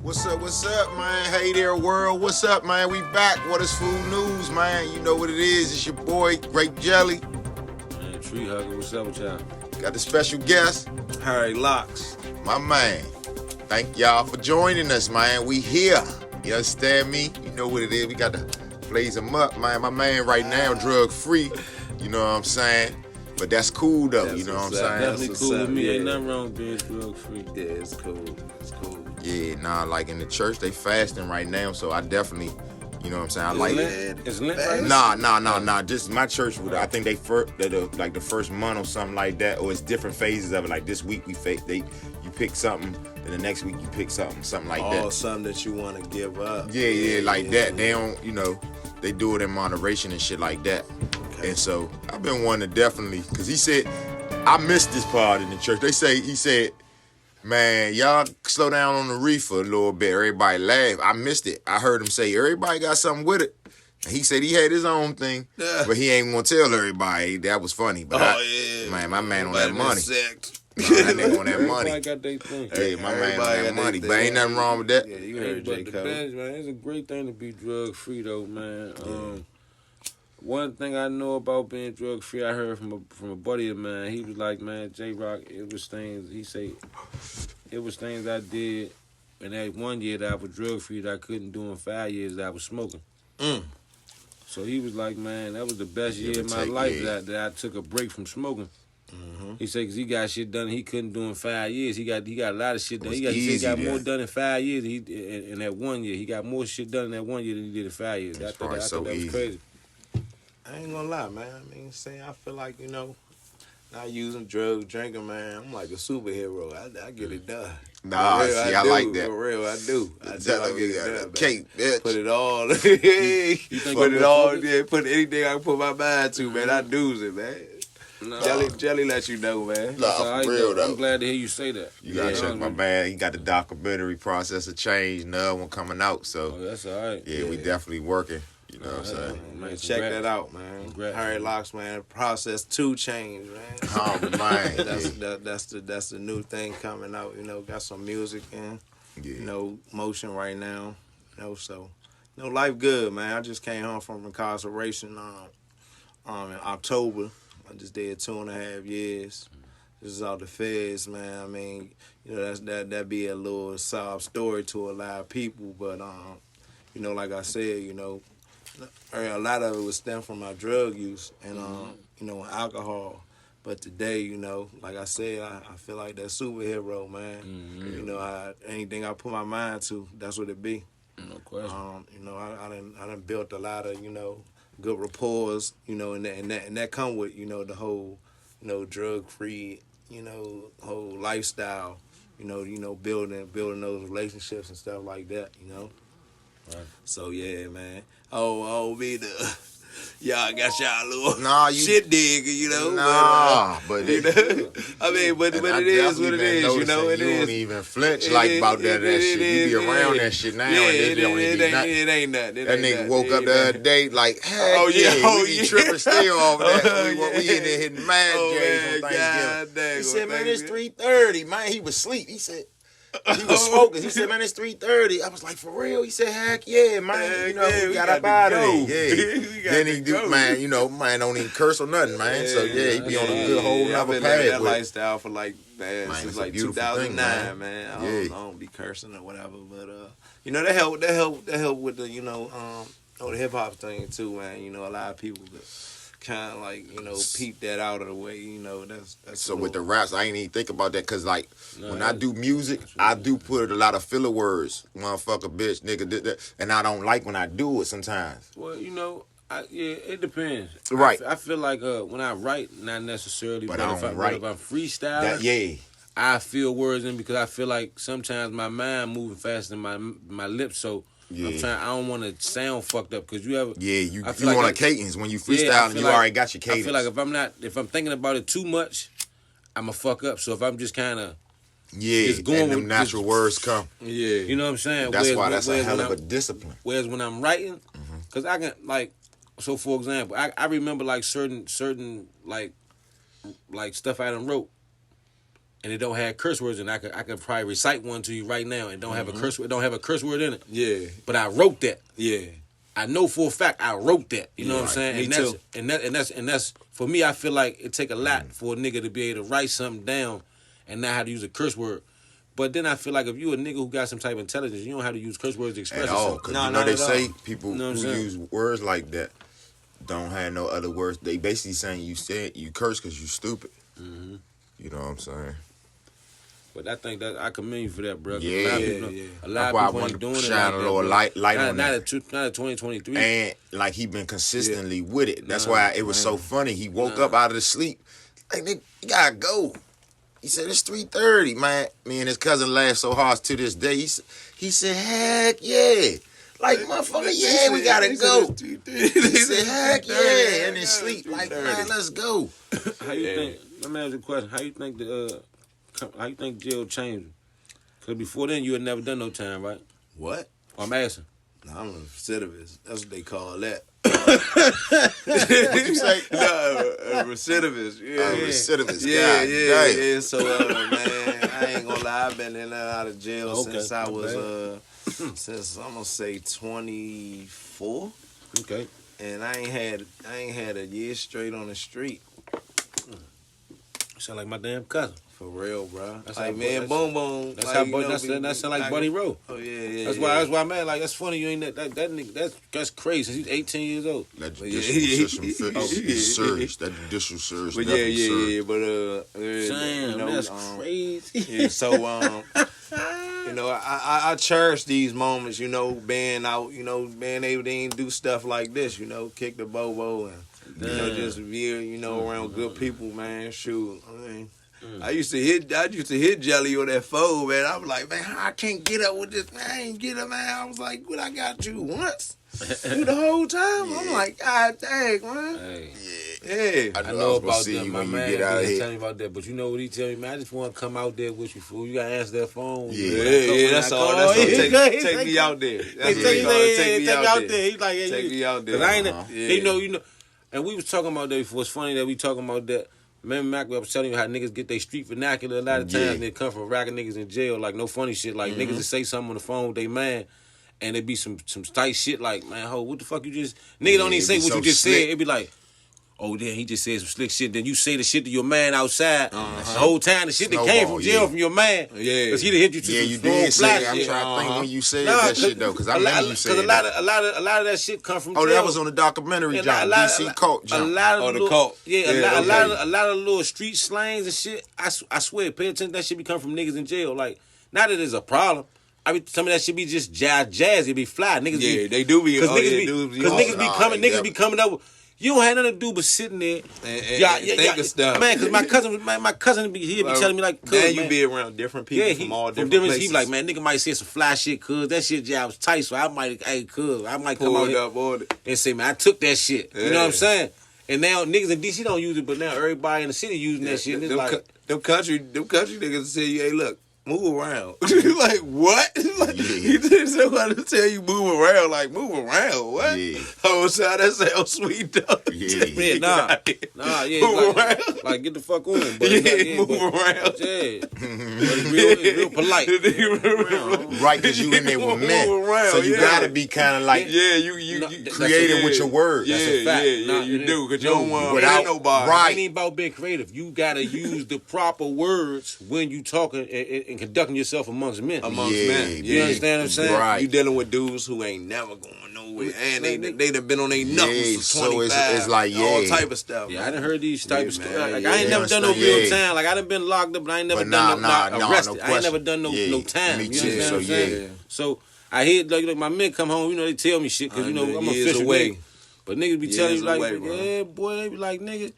What's up, man? Hey there, world. What's up, man? We back. What is food news, man? You know what it is. It's your boy, Grape Jelly. Man, Tree Hugger, what's up with y'all? Got the special guest, Harry Locks. my man. Thank y'all for joining us, man. We here. You understand me? You know what it is. We got to blaze him up, man. My man right now, drug free. You know what I'm saying? But that's cool, though. That's you know what I'm what's up. saying? Definitely what's cool up, with me. yeah. Ain't nothing wrong with being drug free. Yeah, it's cool. It's cool. Yeah, nah, like in the church, they fasting right now, so I definitely, you know what I'm saying? I like it. It's lit right now. Nah. Just my church, I think they like the first month or something like that, or it's different phases of it. Like this week you pick something, then the next week you pick something like that. Something that you want to give up. Yeah, like that. They don't, they do it in moderation and shit like that. Okay. And so I've been wanting to definitely, because he said, I missed this part in the church. He said, man, y'all slow down on the reefer a little bit. Everybody laugh. I missed it. I heard him say, everybody got something with it. And he said he had his own thing, but he ain't gonna tell everybody. That was funny. But man, my man on that money. Nah, that nigga on that money. Everybody got their thing. Hey, my man on Everybody that got money. their But ain't thing. nothing wrong with that. Yeah, you Hey, heard but J. the Cole. best, man, it's a great thing to be drug free though, man. One thing I know about being drug free, I heard from a buddy of mine. He was like, man, J Rock, it was things. He said it was things I did in that 1 year that I was drug free that I couldn't do in 5 years that I was smoking. So he was like, man, that was the best Give year or of my take, life yeah. that I took a break from smoking. Mm-hmm. He said, 'cause he got shit done he couldn't do in 5 years. He got a lot of shit done. It He was said he got easy more then. done in 5 years in that 1 year. He got more shit done in that 1 year than he did in 5 years. That's I thought probably so that was easy. crazy. I ain't gonna lie, man. I feel like, not using drugs, drinking, man. I'm like a superhero. I get it done. Nah, For real, see, I do. like that. For real, I do. I get it done, man. Cake, bitch. Put it all. think Put you it all. focus? Yeah, put anything I can put my mind to, man. I do it, man. Nah, Jelly let you know, man. Nah, that's all right, for real, though. I'm though. glad to hear you say that. You gotta Yeah. check my man. He got the documentary Process of Change, another one coming out. So Oh, that's all right. yeah, we definitely working. You know what I'm saying? Man, Check congrats. that out, man. Congrats. Harry Locks, man. Process to change, man. Oh man, That's the new thing coming out. Got some music and yeah. motion right now. So life good, man. I just came home from incarceration in October. I just did 2.5 years. This is all the feds, man. I mean, that be a little sob story to a lot of people, but like I said, a lot of it was stem from my drug use and alcohol. But today, like I said, I feel like that superhero, man. Anything I put my mind to, that's what it be. No question. I done built a lot of, good rapport, and that come with, the whole, drug free, whole lifestyle, building those relationships and stuff like that, Right. So yeah, man. Me y'all got y'all little Nah, shit digger, Nah, but but and it is what it is, You it don't is. even flinch It like is- about that it shit. is- You be around yeah. that shit now, Yeah, and it don't even be ain't nothing. it ain't nothing. That nigga woke up the other day like, heck Oh, yeah, we be yeah. tripping still off that. Oh, We in there hitting mad J's on man, Thanksgiving. God dang, He on said, man, it's Thanksgiving. 3:30. Man, he was asleep. He said, he was smoking. He said, man, it's 3:30. I was like, for real? He said, heck yeah, man. Heck We yeah, got we up got out to of go. there. Yeah. We got Then to he do, go. man don't even curse or nothing, man. So yeah, he be on a good whole I've nother been living that path with it. lifestyle for Man, since it's a like beautiful 2009, thing, man. Yeah. I don't be cursing or whatever, but that help with the the hip hop thing too, man. A lot of people kind of like peep that out of the way. That's So with the raps, I ain't even think about that because like No, when I do music, I do put a lot of filler words, motherfucker, bitch, nigga, did that, and I don't like when I do it sometimes. Well, it depends. Right. I feel like when I write, not necessarily, But but, I if, don't I, write. but if I'm freestyling, That yeah, I feel words in because I feel like sometimes my mind moving faster than my lips, so Yeah. I don't want to sound fucked up because you ever. yeah, you I feel like want a I- cadence when you Yeah, I freestyle, feel you like- already got your cadence. I feel like if I'm thinking about it too much, I'ma fuck up. So if I'm just kind of, yeah, just going and them with- natural words come. yeah. you know what I'm saying? That's why Whereas that's a when hell of I'm- a discipline. Whereas when I'm writing, because I can so for example, I remember like certain like stuff I done wrote, and it don't have curse words, and I could probably recite one to you right now, and don't have a curse word, don't have a curse word in it. Yeah. But I wrote that. Yeah. I know for a fact I wrote that. You know what I'm Right. saying? Me and too. And that's for me. I feel like it take a lot for a nigga to be able to write something down and not how to use a curse word. But then I feel like if you a nigga who got some type of intelligence, you don't have to use curse words to express At all, yourself. because No, you know not they at say all. people You know what who I'm saying? use words like that don't have no other words. They basically saying you curse because you stupid. Mm-hmm. You know what I'm saying? But I think that I commend you for that, bro. 'Cause Yeah, a lot of yeah, people, yeah. a lot That's of why I people wanted ain't to doing it shine like a that, little bro. light not, on not that. not at 2023. And like he been consistently with it. That's Nah, why it was so man. funny. He woke Nah. up out of the sleep. Like, nigga, you gotta go. He said, it's 3:30, man. Me and his cousin laughed so hard to this day. He said, heck yeah. Like, motherfucker, yeah, we gotta go. He said, heck yeah. In his sleep, like, man, let's go. How you think? Let me ask you a question. How you think jail changed you? Cause before then you had never done no time, right? What? I'm asking. Nah, I'm a recidivist. That's what they call that. What you say? A recidivist. Yeah. Recidivist. Yeah, God yeah, damn. yeah. So, man, I ain't gonna lie. I've been in and out of jail Okay, since I was, okay. since I'm gonna say 24, Okay. and I ain't had a year straight on the street. Sound like my damn cousin. For real, bro. That's Like, how- man, that's- boom, boom. That's like, how you Buddy. know, That sound like Buddy Rowe. Oh yeah. That's why I'm mad. Like, that's funny. You ain't that nigga. That's crazy. He's 18 years old. That Yeah, judicial system yeah. is serious. That judicial serious. But definitely serious. yeah. But Damn, you know, that's crazy. Yeah, so you know, I cherish these moments. You know, being out. You know, being able to do stuff like this. You know, kick the bobo and you know just be around good people, man. Shoot, I mean. I used to hit Jelly on that phone, man. I was like, man, I can't get up with this, man. I ain't get up, man. I was like, what, I got you once? You the whole time? I'm like, God dang, man. Hey, Yeah. I I know know was gonna about see that. you My when you man get out of he here. tell me about that, but you know what he tell me, man? I just want to come out there with you, fool. You gotta answer that phone. Yeah. Yeah, that's all. That's all. Take me out there. That's what they call it. Take me out there. He's like, hey, Take me out there. Cause I ain't, Yeah. you know, and we was talking about that before. It's funny that we talking about that. Remember, Mac, I was telling you how niggas get their street vernacular a lot of times. Yeah. And they come from racking niggas in jail, like no funny shit. Like niggas that say something on the phone with they man, and it be some tight shit like, man, ho, what the fuck you just... Nigga don't Yeah, even it say be what so you just slick. said. It be like, oh, damn, he just said some slick shit. Then you say the shit to your man outside. The whole time, the shit that came Snowball, from jail yeah. from your man. Yeah. Because he done hit you to Yeah, some you strong did flash say. I'm shit. trying to think when you said Nah, that shit though, because I remember you said a lot that. of that shit come from Oh, jail. that was on the documentary, Yeah, John. DC Cult, A John. lot of Oh, the little, cult. Yeah, Yeah, a lot of little street slangs and shit. I swear, pay attention. That shit be coming from niggas in jail. Like, not that it's a problem. I mean, some of that shit be just jazz. It be fly. Niggas Yeah, be, they do be. Cause Oh, niggas yeah, be, dudes be. cause Oh, niggas be nah, coming. they Niggas be coming up. You don't have nothing to do but sitting there and think of stuff. man. Cause my cousin he'd be telling me like, now cuz, you man. be around different people from all different places. He be like, man, nigga might say some fly shit, cuz that shit jab was tight, so I might come out pulled here up on it. and say, man, I took that shit. You know what Yeah. I'm saying? And now niggas in DC don't use it, but now everybody in the city using that shit. And it's like, them country niggas say, hey, look, move around. You like, what? Like, he did someone to tell you move around. Like, move around? What? Yeah. Oh, so that sounds sweet, though. Yeah. yeah, nah, yeah, Move like, around. like get the fuck on. But Yeah, it's like, move around. Yeah, but it's real polite. Right, because you in there with men. Move around, So you yeah. gotta be kind of like Yeah, you That's creative a- with your words. Yeah, That's a fact. yeah, Nah, you it do, is. because you don't want to without- nobody. right. It ain't about being creative. You gotta use the proper words when you talking and conducting yourself amongst men. Amongst Yeah, men. You understand what I'm saying? Right. You dealing with dudes who ain't never going nowhere, and they done been on their knuckles Yeah, for so 25. it's like, all yeah. type of stuff. Yeah, I man. done heard these type of stuff. man, Like, yeah, I ain't never done no understand, real yeah. time. Like I done been locked up, but I ain't never But done nah, no no arrested. I ain't question. never done no Yeah, time. me You too, understand so what I'm saying? yeah. So I hear like my men come home, you know, they tell me shit because you know I'm a Years official away. nigga. But niggas be Years telling you like, away, bro. yeah, boy, they be like, nigga.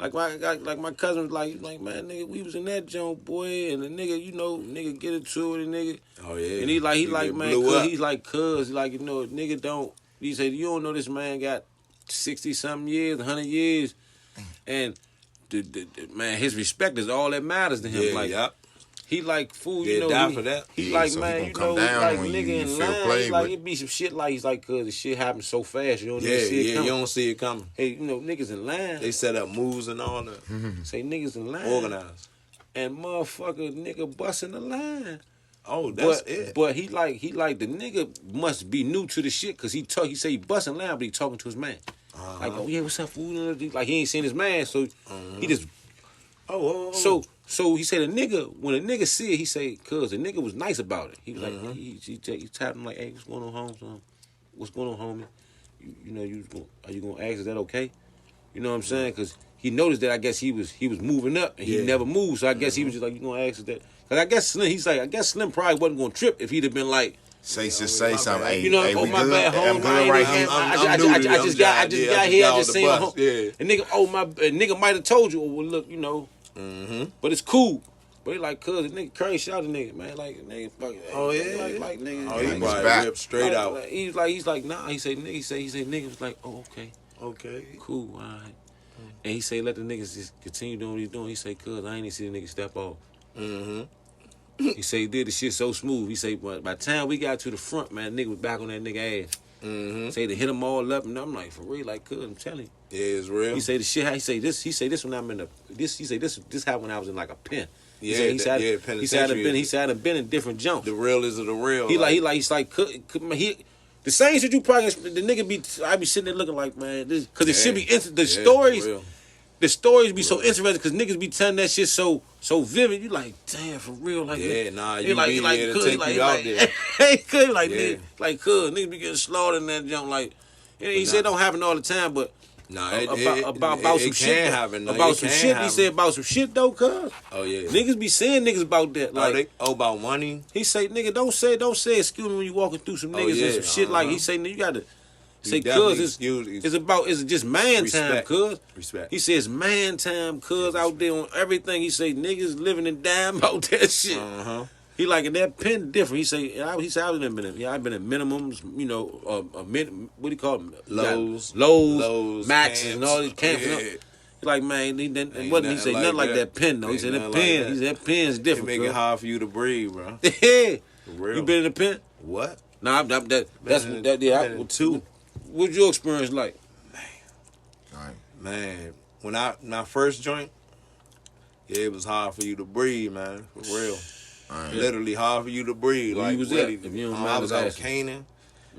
Like my cousin was like, man, nigga, we was in that joint, boy, and the nigga, you know, nigga get into it, and nigga, Oh yeah, and he like, Nigga man, blew cuz, up. he's like, cuz, like, you know, nigga don't. He said, you don't know this man got 60-something years, 100 years, and the man, his respect is all that matters to him. Yeah, like, yep. he like, fool, Yeah, you know, die he, for that. he Yeah, like, so he man, gonna you come know, he down like, when nigga you in feel line, played he like, with. it be some shit like, he's like, cuz the shit happens so fast, you don't Yeah, even see it yeah, you coming. don't see it coming. Hey, you know, niggas in line. They set up moves and all that. Say niggas in line. Organized. and motherfucker nigga busting the line. Oh, that's it. But he like the nigga must be new to the shit because he say he busting line, but he talking to his man. Like, oh yeah, what's up, fool? Like he ain't seen his man, so he just. So he said when a nigga see it, he say, cuz the nigga was nice about it. He was like, he tapped him like, hey, what's going on, home, son? What's going on, homie? You know, are you gonna ask? Is that okay? You know what I'm saying? Because he noticed that I guess he was moving up and he never moved. So I guess he was just like, you gonna ask? Is that? Because I guess Slim probably wasn't gonna trip if he'd have been like. Say something. Hey, you know, hey, oh we my good? bad, home. I'm good right here. I just got here. I just seen home. Yeah. And nigga might have told you. Oh well, look, you know. But it's cool. But he like, cuz the nigga crazy shot the nigga, man. Like nigga, fuck. Oh yeah. Like nigga. Oh, he Nigga's probably back. ripped straight out. Like, he's like, nah. He say nigga was like, oh okay, Okay. cool, all right. And he say let the niggas just continue doing what he's doing. He say, cuz I ain't even see the nigga step off. He say he did the shit so smooth. He say by the time we got to the front, man, nigga was back on that nigga ass. Say to hit them all up, and I'm like, for real, like, cuz I'm telling you. Yeah, it's real. He say the shit. He say this when I'm in this. He say this happened when I was in like a pen. He Yeah, said penitentiary. he said I've been in different jumps. The real is of the real. He's like the same shit you probably the nigga be. I be sitting there looking like, man, this because it should be the stories. real. The stories be so interesting because niggas be telling that shit so vivid. You like, damn, for real, like Yeah, nah, you like, be like, there to cuz, take like, you out like, there. Hey, cuz, like, Yeah. niggas be getting slaughtered in that jump. Like, he said it don't happen all the time, but Nah, about some shit. Happen, though. About It some can shit. happen. He said about some shit though, cuz. Oh yeah. Niggas be saying niggas about that. Like about money. he say, nigga, don't say excuse me when you walking through some niggas and some shit. Like he say, you gotta say, cuz it's just man time, cuz. Respect. He says man time, cuz out there on everything. He say niggas living and dying about that shit. He like in that pen different. He say I've been in minimums, you know, what do you call them? Lows, maxes, camps. and all these camps. Yeah. He like, man, he Ain't wasn't. He say nothing like that pen though. He Ain't said that nothing pen. like He that. said that pen's It different. make it hard for you to breathe, bro. Yeah. For real. You been in the pen? What? Nah, that's two. What's your experience like? Man, when my first joint, it was hard for you to breathe, man. For real. Literally hard for you to breathe. Where like you was really, at, if you don't I mind was us out asking? Canaan.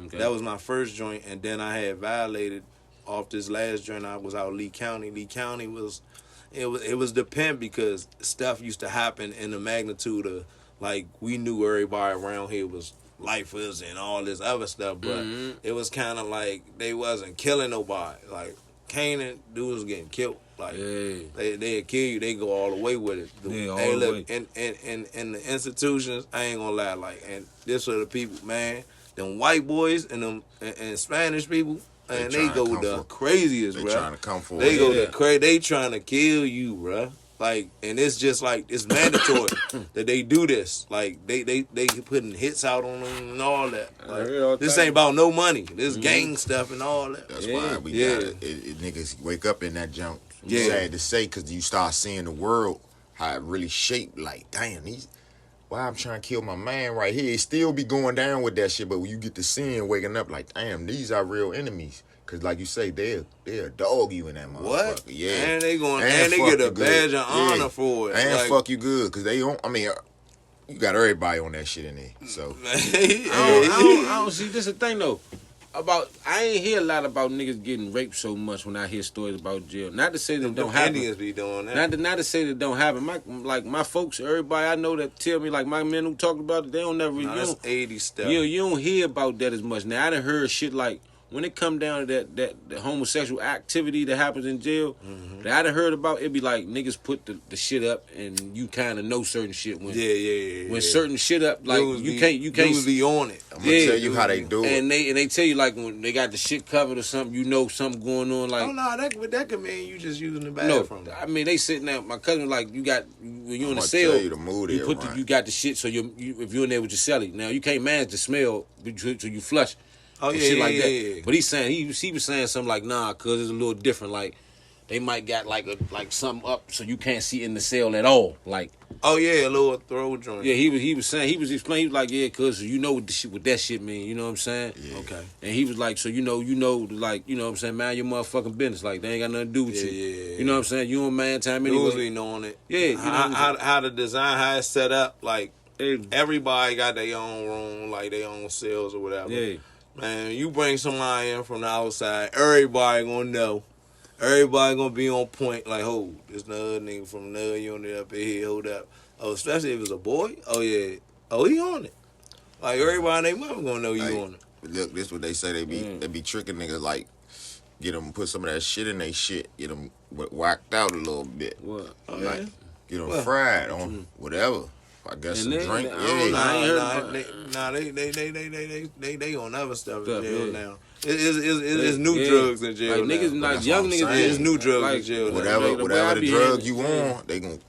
Okay. That was my first joint, and then I had violated off this last joint. I was out Lee County. Lee County was the pen because stuff used to happen in the magnitude of like we knew everybody around here was lifers and all this other stuff, but it was kind of like they wasn't killing nobody. Like Canaan, dudes was getting killed. Like they'd kill you, they go all the way with it. Yeah, all hey, the look, way. in the institutions, I ain't gonna lie, like, and this are the people, man, them white boys and them and Spanish people, and they go the craziest, They bro. trying to come for They it. go the crazy. They trying to kill you, bro. Like, and it's just like it's mandatory that they do this. Like they putting hits out on them and all that. Like, this ain't about no money. This gang stuff and all that. That's why we got it. Niggas wake up in that jump. Yeah. Sad to say, because you start seeing the world how it really shaped. Like, damn, why I'm trying to kill my man right here. It still be going down with that shit, but when you get to seeing waking up, like, damn, these are real enemies. Cause like you say, they'll dog you in that motherfucker. What? Yeah. And they get a badge of honor for it. And like, fuck you good, cause they don't. I mean, you got everybody on that shit in there. So I don't see. This is the thing though. I ain't hear a lot about niggas getting raped so much when I hear stories about jail. Not to say that don't happen. Indians be doing that. Not to say that don't happen. My folks, everybody I know that tell me, like my men who talk about it, they don't never. Nah, that's 80s stuff. You don't hear about that as much. Now I done heard shit like when it come down to that homosexual activity that happens in jail, that I done heard about, it be like niggas put the shit up and you kind of know certain shit when when certain shit up, like you can't be on it. I'm gonna tell you how they do it. And they tell you like when they got the shit covered or something, you know something going on. Like, oh no, that could mean you just using the bathroom. No, I mean they sitting there. My cousin was like, you got when you in the I'ma cell, tell you the mood you there, put right? you got the shit. So you if you're in there with your celly, now you can't manage the smell, so you flush. Oh and yeah, shit like that. yeah. But he's saying he was saying something like, nah, cause it's a little different. Like they might got like something up so you can't see in the cell at all. Like, Oh yeah, a little throw joint. yeah, he was saying, he was explaining, he was like, yeah, cuz you know what that shit mean, you know what I'm saying? Yeah. Okay. And he was like, so you know, like, you know what I'm saying, man, your motherfucking business. Like, they ain't got nothing to do with you. Yeah. You know what I'm saying? You on man time anyway. Dudes be knowing it. Yeah, you know what I'm saying? how the design, how it's set up, like Hey, everybody got their own room, like their own cells or whatever. yeah. Man, you bring somebody in from the outside, everybody gonna know. Everybody gonna be on point, like, oh, this another nigga from another unit up in here, hold up. Oh, especially if it's a boy. Oh yeah. Oh, he on it. Like everybody and their mama gonna know you Like, on it. Look, this what they say. They be tricking niggas, like, get them, put some of that shit in they shit, get them whacked out a little bit. What? Oh, Like, yeah. get them Well, fried on whatever. I guess some And drink. I don't know. I ain't heard They on other stuff in Stuff, jail yeah. now. It's new Yeah. drugs in jail Like, now. niggas, But like, that's young what I'm niggas, saying. It's new drugs like, in jail now. Whatever, the way I whatever the be drug hearing- you on, they gon'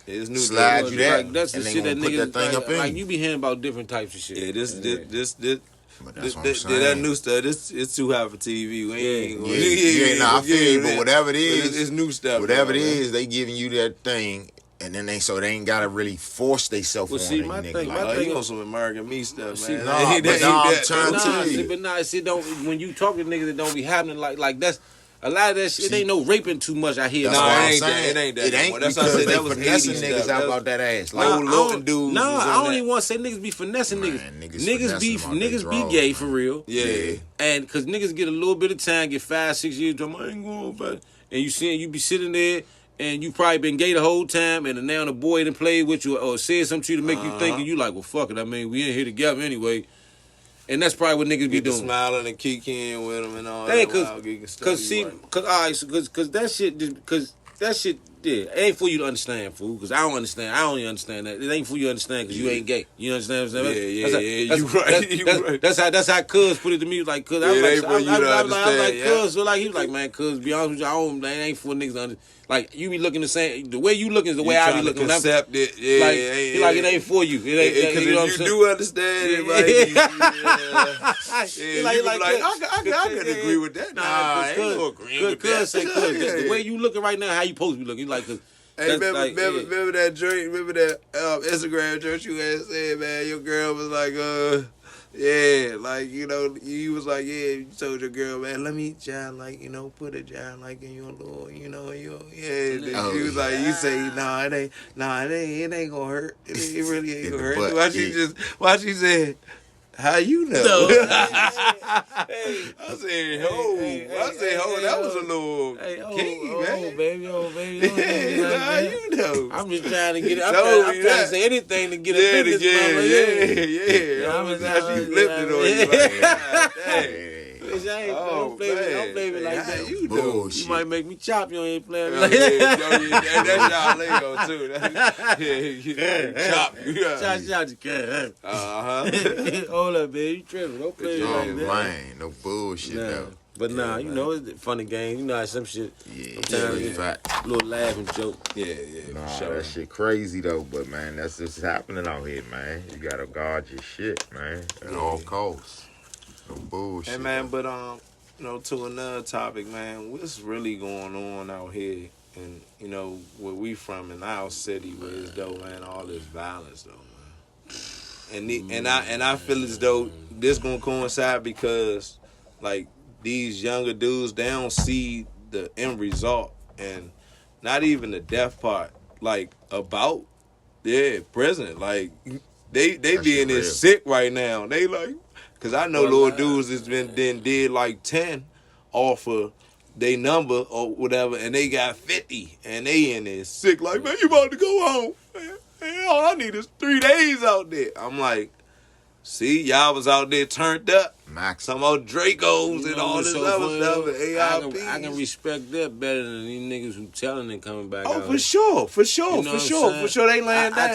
It's new slide drugs. you that, Like, that's the and they shit that gonna put niggas, that thing like, up in like, you. you be hearing about different types of shit. Yeah, this But that's what I'm saying. that new stuff. It's too high for TV. We ain't Yeah, yeah, nah, I feel you, but whatever it is, it's new stuff. whatever it man. is, they giving you that thing, and then they ain't gotta really force themselves Well, on see, it, my nigga. thing- like, my Oh, thing- you want some American me stuff, See, man? nah, Ain't but that- nah, ain't I'm that- trying to Nah, tell see, you. but nah, see, don't, when you talk to niggas, it don't be happening like that's a lot of that shit. It ain't no raping too much. I hear. That's Nah, what it I'm ain't that. saying. It ain't that It no ain't more. That's why I because said they that was finessing 80s niggas stuff. out about that ass. Like, Like, old Lilton dudes Nah, was I on don't that. even want to say niggas be finessing Man, niggas. niggas Niggas be finessing them out they niggas be draws, gay man. for real. Yeah. And cause niggas get a little bit of time, get 5-6 years. I ain't going back. And you be sitting there. And you probably been gay the whole time, and now the boy done played with you or said something to you to make you think, and you like, well, fuck it. I mean, we ain't here together anyway. And that's probably what niggas be Get to doing. smiling and kicking with them and all Hey, that. wild geeky stuff. cause see, You right. cause all right, so, cause that shit, yeah, it ain't for you to understand, fool. Cause I don't understand. I don't even understand that. It ain't for you to understand, cause you ain't gay. You understand what I'm saying? Yeah, That's you how- right, you right. That's how Cuz put it to me. Like, Cuz, I was Yeah, like, it ain't for you to I was like, understand, yeah. Cuz, so like, he was like, man, Cuz, be honest with you, I don't, that ain't for niggas to understand. Like, you be looking the same. The way you looking is the way I be looking. Accept it. Yeah, Like, yeah, he like, it ain't for you. It ain't. Because You know what I'm if you saying? do understand it, right? He You like, be like, I could agree with that. Nah, ain't no agreeing with that. Cuz say, Cuz, the way you looking right now, how you supposed to be looking? He like, cause Hey, that's like, yeah. remember that drink? Remember that Instagram drink you had said, man? Your girl was like, yeah, like, you know, you was like, yeah, you told your girl, man, let me John, like, you know, put it John, like, in your little, you know, yeah. Oh, You was like, you say, it ain't gonna hurt. It really ain't In gonna the hurt. butt, Why she said, how you know? No. I said, ho, that was a little kinky, man. baby, Yeah, how you know? I'm just trying to get it. I'm Told trying me to that. say anything to get Yeah, a business. yeah. I was how she flipped it on you like, God dang. Don't play me like How that. you know? bullshit. You might make me chop. You ain't playing me Oh, like yeah, that. that's y'all lingo too. Chop. Shout you. Uh-huh. Hold up, baby. You tripping. Don't play me Oh, like that. man, no bullshit, Nah. though. But nah, you man. know, it's funny game. You know how some shit, Yeah, sometimes yeah, it's fact. a little laughing joke. Yeah, Nah, for sure. that shit crazy though, but man, that's just happening out here, man. You gotta guard your shit, man, at all costs. No bullshit. Hey man, but you know, to another topic, man, what's really going on out here, and you know where we from in our city, where it's though, man, all this violence though, man. And I feel as though this gonna coincide because, like, these younger dudes, they don't see the end result, and not even the death part, like about prison, like they That being shit this real. sick right now. They like. Cause I know Well, little dudes that's did like 10 off of they number or whatever, and they got 50, and they in there sick. Like, man, you about to go home? Man, all I need is 3 days out there. I'm like, see, y'all was out there turned up. Max. Some old Dracos You and know all what's this so other funny, stuff though? and AIPs. I can respect that better than these niggas who telling it coming back out. Oh, for sure, You know what I'm saying? for sure. They laying down.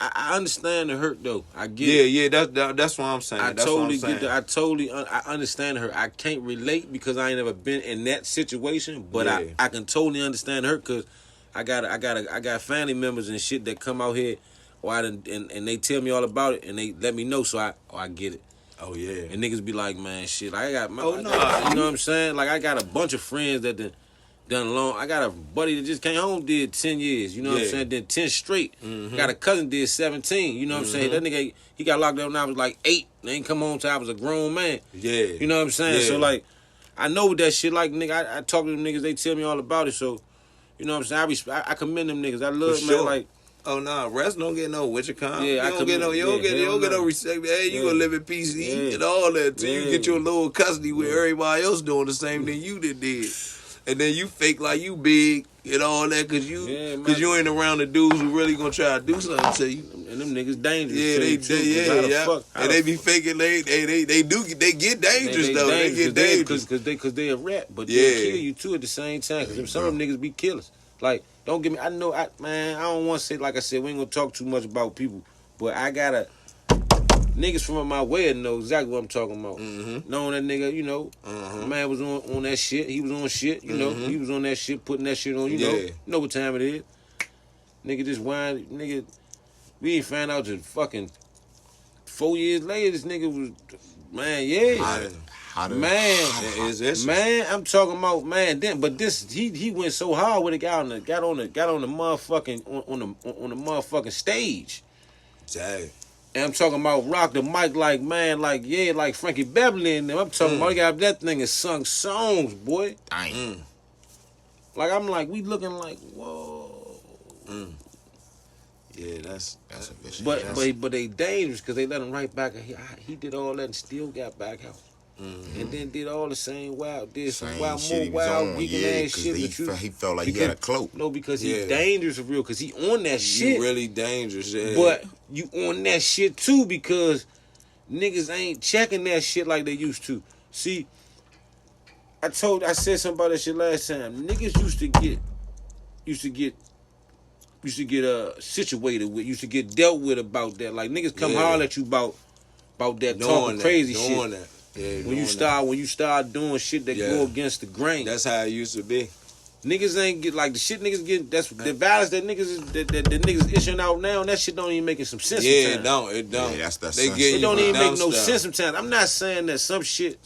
I understand the hurt though. I get it. Yeah, that's what I'm saying. I That's totally what I'm get that. I understand her. I can't relate because I ain't never been in that situation, but Yeah. I can totally understand her because I got family members and shit that come out here, and they tell me all about it and they let me know, so I get it. Oh yeah. And niggas be like, man, shit, I got my, Oh, I nah. got- you know what I'm saying? Like, I got a bunch of friends that done long. I got a buddy that just came home, did 10 years, you know what I'm Yeah. saying? Did 10 straight. Got a cousin did 17, you know what I'm saying? That nigga, he got locked up when I was like 8. They ain't come home till I was a grown man. Yeah. You know what I'm saying? Yeah. So, like, I know what that shit like, nigga. I talk to them niggas, they tell me all about it, so, you know what I'm saying? I commend them niggas. I love, For man, sure. like, Oh nah, rest don't get no with your con. Yeah, I you don't get no, commit- you don't yeah, get, you hell don't get no no. respect. Hey, you Yeah. gonna live in peace Yeah. and all that till you Yeah. get your little custody with everybody else doing the same thing you did. And then you fake like you big and all that because Yeah, you ain't around the dudes who really gonna try to do something to you. and them niggas dangerous. Yeah, tell they you the truth, 'cause yeah, how the yeah. fuck- how And the they be faking. They get dangerous though. They get dangerous. Because they a rap, but Yeah. they kill you too at the same time. Because some of them niggas be killers. Like, don't get me. I know, man. I don't want to say, like I said, we ain't gonna talk too much about people, but I gotta niggas from my way know exactly what I'm talking about. Knowing that nigga, you know, man was on that shit. He was on shit. You know, he was on that shit, putting that shit on. You know what time it is. Nigga just whine. Nigga, we ain't found out till fucking 4 years later. This nigga was, man, yeah. Man, I'm talking about, man. Then, but this he went so hard with it. Got on the motherfucking on the motherfucking stage. Dang. And I'm talking about rock the mic like, man, like, yeah, like Frankie Beverly and them. I'm talking about, he got that thing and sung songs, boy. Dang. Like, I'm like, we looking like, whoa. Yeah, that's That's a bitch. But they dangerous because they let him right back. He did all that and still got back out. And then did all the same wild, did some Same wild, shit more he was wild, on, weekend yeah, ass 'cause shit. he felt like he had a cloak. No, because he Yeah. dangerous for real. Because he on that shit. you really dangerous. Yeah. But you on that shit too because niggas ain't checking that shit like they used to. See, I said something about that shit last time. Niggas used to get situated with, used to get dealt with about that. Like niggas come holler at you about that talking crazy shit. That. Yeah, When you start doing shit that go against the grain. That's how it used to be. Niggas ain't get like the shit niggas get. That's the violence that niggas is that niggas issuing out now. And that shit don't even making some sense. Yeah, sometimes. it don't. Yeah, that's they sense. get It you don't for even dumb make no stuff. sense sometimes. I'm not saying that some shit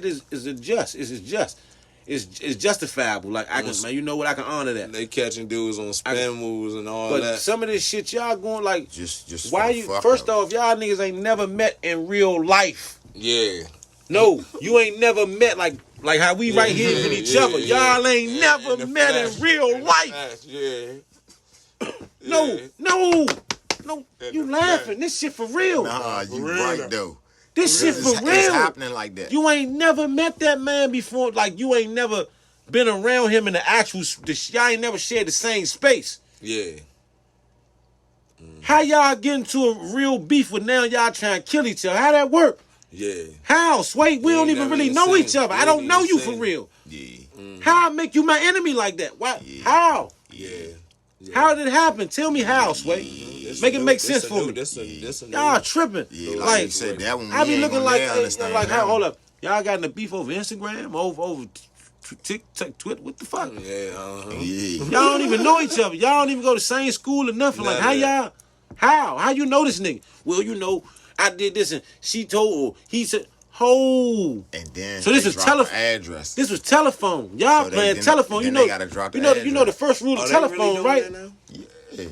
is just. It's justifiable. Like I can, man, you know what? I can honor that. They catching dudes on spin moves and all But that. some of this shit y'all going like, Just why for the you? fuck First of it. off, y'all niggas ain't never met in real life. Yeah. No, you ain't never met like how we right here with each other. Y'all ain't In never the met flesh. in real In the life. flesh, Yeah. No. You laughing? This shit for real. Nah, you real. right though. This shit for It's real. happening like that. You ain't never met that man before. Like you ain't never been around him in the actual. Y'all ain't never shared the same space. Yeah. How y'all get into a real beef with now y'all trying to kill each other? How that work? Yeah. How, Sway? We You don't ain't even never really even know seen each it. other. You I don't ain't know even you for seen it. real. Yeah. How I make you my enemy like that? Why? Yeah. How? Yeah. How did it happen? Tell me how, Sway. Make it make sense for me. Y'all tripping. Yeah, like Like, you said, that one we I be ain't looking gonna like, never understand like, that how, one. hold up. Y'all got in the beef over Instagram, over TikTok, Twitter. What the fuck? Yeah. Yeah. Y'all don't even know each other. Y'all don't even go to the same school or nothing. Like, how y'all? How you know this nigga? Well, you know, I did this and she told, he said, And then So this they was drop the address. This was telephone. Y'all So playing then telephone. they You know, gotta drop the you know the address. first rule of Are telephone, they really doing right? that now? Yeah.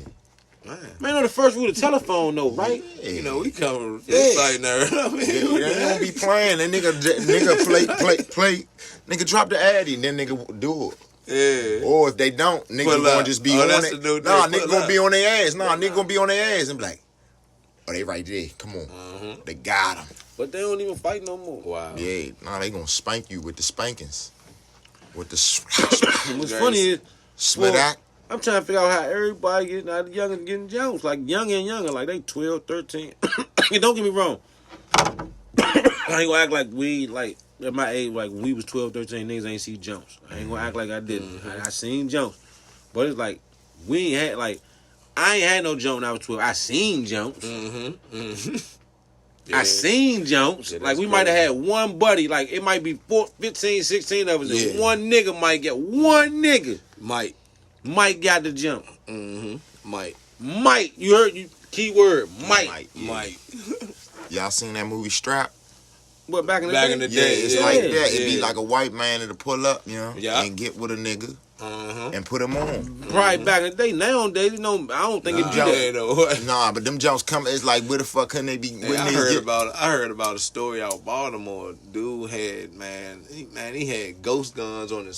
Man. Man, know the first rule of telephone, though, right? Yeah. You know, we come Yeah. this side now. I mean, They don't be playing. That nigga play. Nigga drop the addy, and then nigga do it. Yeah. Or if they don't, nigga Pull gonna up. just be Oh, on that's it. the new Nah, thing. nigga Pull gonna up. be on their ass. Nah, nigga gonna be on their ass and be like, oh, they right there. Come on. They got him. But they don't even fight no more. Wow. Yeah, nah, they gonna spank you with the spankings. With the What's funny is, split Well, out. I'm trying to figure out how everybody getting out of young and getting Jones. Like, younger and younger. Like, they 12, 13. And don't get me wrong. I ain't gonna act like we, like, at my age, like, when we was 12, 13, niggas ain't see Jones. I ain't gonna act like I didn't. I seen Jones. But it's like, we ain't had, like, I ain't had no Jones when I was 12. I seen Jones. I seen Jones. Yeah, like, that's we might have crazy. had one buddy. Like, it might be 15, 16 of us. And Yeah. one nigga might get, one nigga Mike. might got the jump. Mike. Mike, you heard you keyword, Mike. Yeah. Mike. Y'all seen that movie Strap? What, back in the Back day? in the Yeah, day, it's yeah, like yeah, that. It'd be yeah. like a white man that'll pull up, you know, Yeah. and get with a nigga Uh-huh. and put him on. Probably back in the day. Nowadays, I don't think it'd be that. Yeah, though. Nah, but them Jones come. It's like, where the fuck couldn't they be? Hey, Wouldn't I they heard get? about a story out of Baltimore. Dude had he had ghost guns on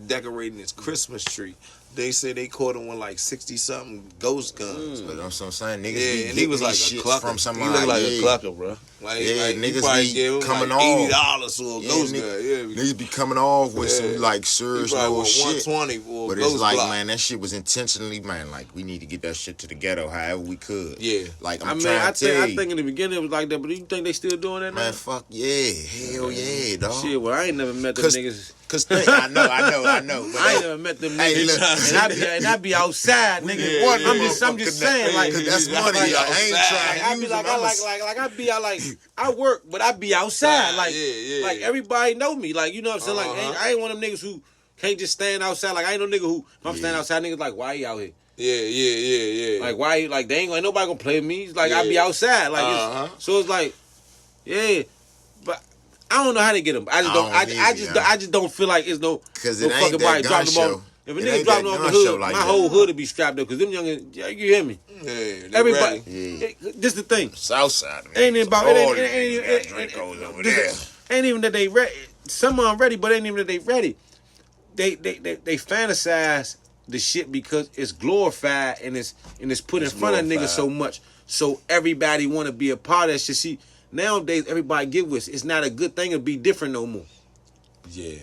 decorating his Christmas tree. They said they caught him with like 60-something ghost guns. But that's what I'm saying. Niggas Yeah, be and he getting was like these a shits clucker. from He somebody. looked like yeah. a clucker, bro. Like, Yeah, like niggas you probably be gave him coming like off. $80 for a Yeah, ghost nigga- gun. Yeah, Niggas be coming off with Yeah. some like he serious probably little want shit. 120 for a But ghost it's like, block. man, that shit was intentionally, man. Like, we need to get that shit to the ghetto however we could. Yeah. Like, I I'm mean, trying I to tell you. think in the beginning it was like that, but do you think they still doing that now? Man, fuck yeah. Hell yeah, dog. Shit, well, I ain't never met them 'Cause- niggas. Cause I know. But I ain't never met them Hey, niggas. look. and I be outside, nigga. Yeah, I'm just saying, like, Cause that's Yeah, money. like I ain't outside. trying to I use be like, them. I work, but I be outside. Like, Yeah. like everybody know me. Like, you know what I'm saying? Like, I ain't one of them niggas who can't just stand outside. Like, I ain't no nigga who, if I'm standing outside, niggas like, why you out here? Yeah. Like, why you, like, ain't nobody gonna play with me. It's like, I be Yeah. outside. Like, so it's like, yeah. But I don't know how to get them. I just don't, I just don't feel like it's no Cause no it ain't fucking that body gun dropping them show. off. If a It nigga ain't dropping that off the gun hood, show like my that. whole hood would be strapped up. Cause them youngins, you hear me? Yeah, they Everybody, ready. this the thing. Southside. Ain't it about All it? these niggas got Dracos over there. Ain't even that they ready. Some of them ready, but ain't even that they ready. They fantasize the shit because it's glorified and it's put in front of niggas glorified. so much. So everybody want to be a part of that shit. See, nowadays everybody get with it. It's not a good thing to be different no more. Yeah.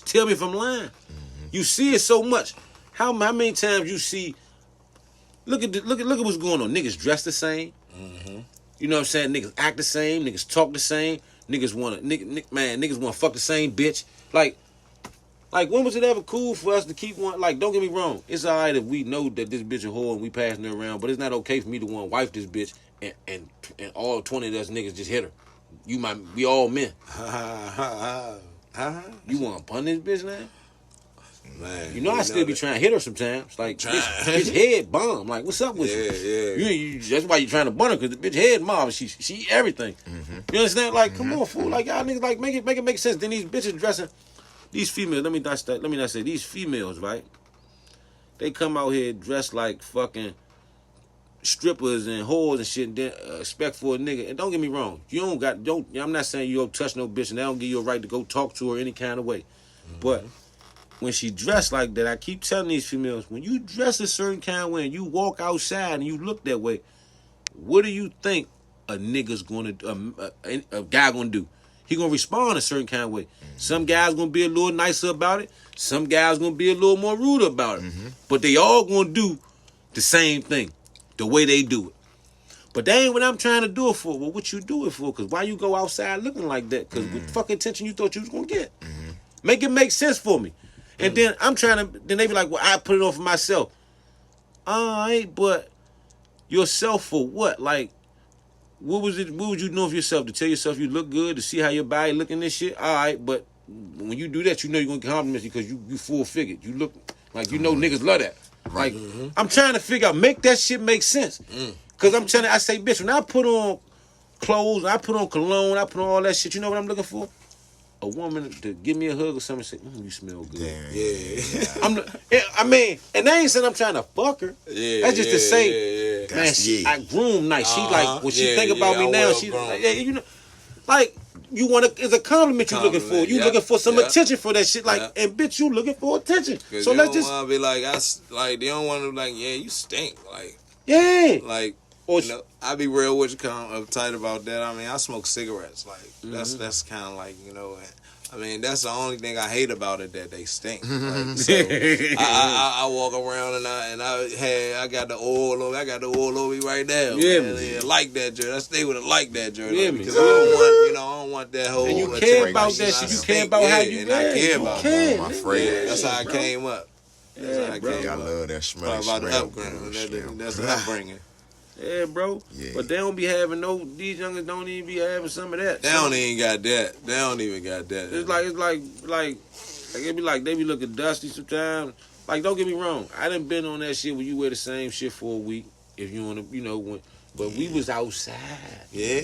Tell me if I'm lying. You see it so much. How many times you see? Look at what's going on. Niggas dress the same. You know what I'm saying? Niggas act the same. Niggas talk the same. Niggas want to fuck the same bitch. Like when was it ever cool for us to keep one? Like, don't get me wrong. It's all right if we know that this bitch a whore and we passing her around, but it's not okay for me to want to wife this bitch and all 20 of us niggas just hit her. We all men. You want to pun this bitch now? Man, You know I still be trying to hit her sometimes. Like, bitch head bomb. Like, what's up with you? You that's why you trying to bun her, because the bitch head mob. She eat everything. You understand? Like, come on, fool. Like, y'all niggas, like, make it make sense. Then these bitches dressing, these females, let me not say, these females, right? They come out here dressed like fucking strippers and whores and shit, and then expect for a nigga. And don't get me wrong, I'm not saying you don't touch no bitch and they don't give you a right to go talk to her any kind of way. But when she dressed like that, I keep telling these females, when you dress a certain kind of way and you walk outside and you look that way, what do you think a nigga's gonna a guy gonna do? He gonna respond a certain kind of way. Some guys gonna be a little nicer about it. Some guys gonna be a little more rude about it. But they all gonna do the same thing, the way they do it. But that ain't what I'm trying to do it for. Well, what you do it for? Because why you go outside looking like that? Because what fucking attention you thought you was gonna get? Make it make sense for me. And then then they be like, well, I put it on for myself. All right, but yourself for what? Like, what would you know of yourself? To tell yourself you look good, to see how your body look in this shit? All right, but when you do that, you know you're going to get compliments because you full-figured. You look like niggas love that. Right. Like, I'm trying to figure out, make that shit make sense. Because I say, bitch, when I put on clothes, I put on cologne, I put on all that shit, you know what I'm looking for? A woman to give me a hug or something and say, you smell good. Damn. I mean, and they ain't saying I'm trying to fuck her. That's just to say, man, I groom nice. She like, when she think about me now, she's like, you know, like, you want to, it's a compliment you looking for. You looking for some attention for that shit. Like, and bitch, you looking for attention. So let's just. Want to be like, they don't want to be like, yeah, you stink. Like, like, or you know, I be real with you, kind of uptight about that. I mean, I smoke cigarettes. Like, that's kind of like, you know, I mean, that's the only thing I hate about it, that they stink. Like, so I walk around and I got the oil over. I got the oil over me right now. Yeah, man. Like that, Jerry. I stay with it like that, Jerry. Yeah, because I don't want that whole. And you care about that shit. You care about how you. And I care about it. My friend. That's how I came up. That's how I came I up. love that smell. About the upbringing. That's the upbringing. Yeah, bro. Yeah. But they don't be having these youngers don't even be having some of that. They don't even got that. They don't even got that. It's like it be like they be looking dusty sometimes. Like, don't get me wrong, I done been on that shit where you wear the same shit for a week. If you wanna, you know, when But we was outside. Yeah,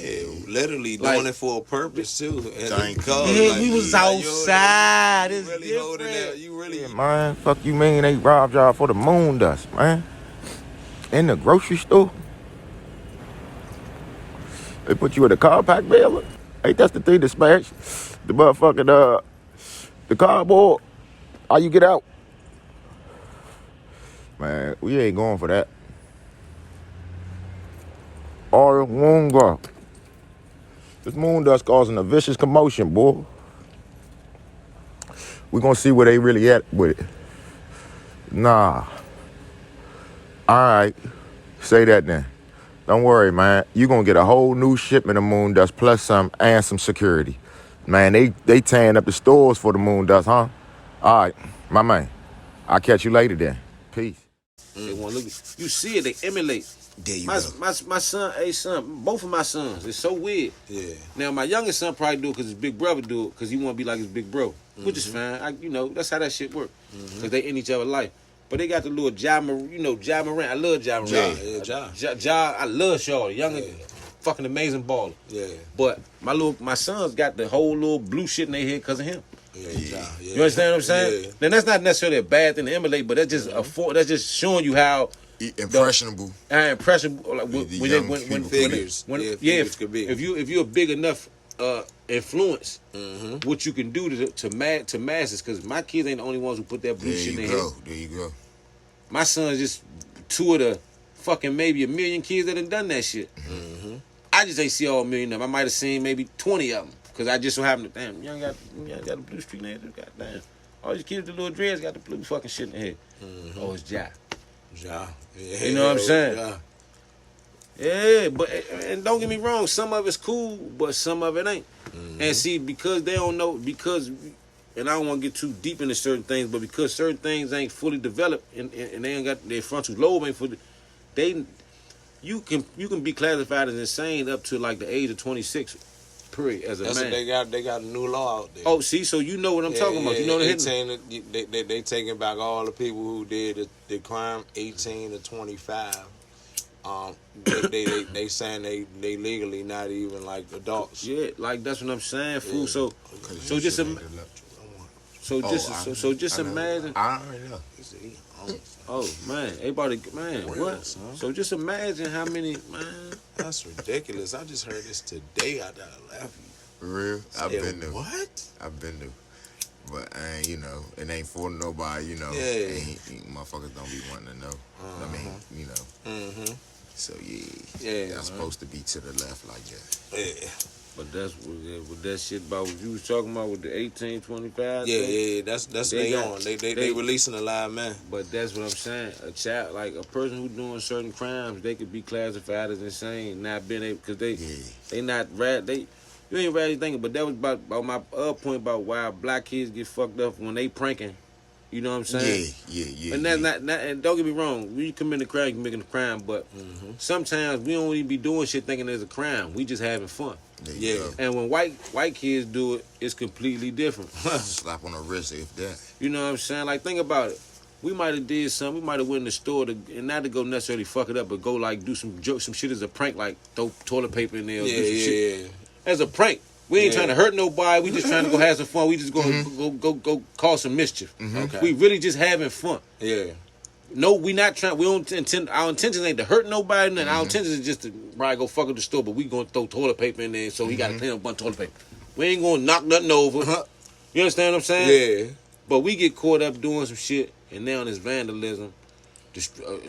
literally Like, doing it for a purpose too. And Thank because, you. Yeah, we was outside. You It's really holding different. that. You really. Yeah, man, fuck you mean they robbed y'all for the moon dust, man? In the grocery store? They put you in a car pack baler? Ain't that's the thing that smash the motherfucking, the cardboard? How you get out? Man, we ain't going for that. Or won't go. This moon dust causing a vicious commotion, boy. We gonna see where they really at with it. Nah. Alright. Say that then. Don't worry, man. You gonna get a whole new shipment of moon dust plus some and some security. Man, they tearing up the stores for the moon dust, huh? Alright, my man. I'll catch you later then. Peace. They want to look. You see it. They emulate. There you My go. my son, both of my sons. It's so weird. Yeah. Now my youngest son probably do it because his big brother do it because he want to be like his big bro, which is fine. That's how that shit work. Because they in each other's life. But they got the little Ja Morant. I love Ja Morant. Ja. I love Shaw, young, fucking amazing baller. Yeah. But my sons got the whole little blue shit in their head because of him. Yeah. You understand what I'm saying? Yeah. Then that's not necessarily a bad thing to emulate, but that's just that's just showing you how Impressionable. impressionable. Like, The young figures. Figures could be. If you're a big enough influence, what you can do to masses, because my kids ain't the only ones who put that blue There shit in you their go. head. There you go. My son's just two of the fucking maybe a million kids that done that shit. I just ain't see all a million of them. I might have seen maybe 20 of them. Because I just so happened to, damn, young got the blue streak in there. Goddamn. All these kids with the little dreads got the blue fucking shit in their head. Oh, it's Ja. Ja. Yeah. You know what I'm saying? Ja. Yeah, but and don't get me wrong, some of it's cool, but some of it ain't. And see, because they don't know, and I don't want to get too deep into certain things, but because certain things ain't fully developed and they ain't got their frontal lobe ain't fully, you can be classified as insane up to like the age of 26. Period, as a That's man. what they got a new law out there. Oh, see, so you know what I'm talking about. You know what I'm hitting. They taking back all the people who did the crime 18 to 25. They saying they legally not even like adults. Yeah, like that's what I'm saying, fool. Yeah. So just imagine. I already know. Oh man, everybody, man, what? Son. So just imagine how many, man. That's ridiculous. I just heard this today after I left you. For real. I've been there. What? I've been there. But I ain't, it ain't for nobody, Yeah. Motherfuckers don't be wanting to know. I mean, Mm-hmm. So Yeah, that's supposed to be to the left like that. Yeah. But that's what that shit about what you was talking about with the 1825. Yeah. That's They they got- on. They they- releasing a live man. But that's what I'm saying. A child, like a person who doing certain crimes, they could be classified as insane, not being able, because they not rad. You ain't rad thinking. But that was about my point about why black kids get fucked up when they pranking. You know what I'm saying? Yeah. And that's not. And don't get me wrong. When you commit a crime, you making a crime. But sometimes we don't even be doing shit thinking it's a crime. We just having fun. There you go. And when white kids do it, it's completely different. Slap on the wrist if that. You know what I'm saying? Like, think about it. We might have did something. We might have went in the store and not to go necessarily fuck it up, but go like do some shit as a prank, like throw toilet paper in there. Or do some shit. As a prank. We ain't trying to hurt nobody. We just trying to go have some fun. We just go cause some mischief. Okay. We really just having fun. Yeah. No, we not trying. We don't intend. Our intentions ain't to hurt nobody. And our intentions is just to probably go fuck up the store. But we gonna throw toilet paper in there, so he got to clean up a bunch of toilet paper. We ain't gonna knock nothing over. You understand what I'm saying? Yeah. But we get caught up doing some shit, and now it's vandalism,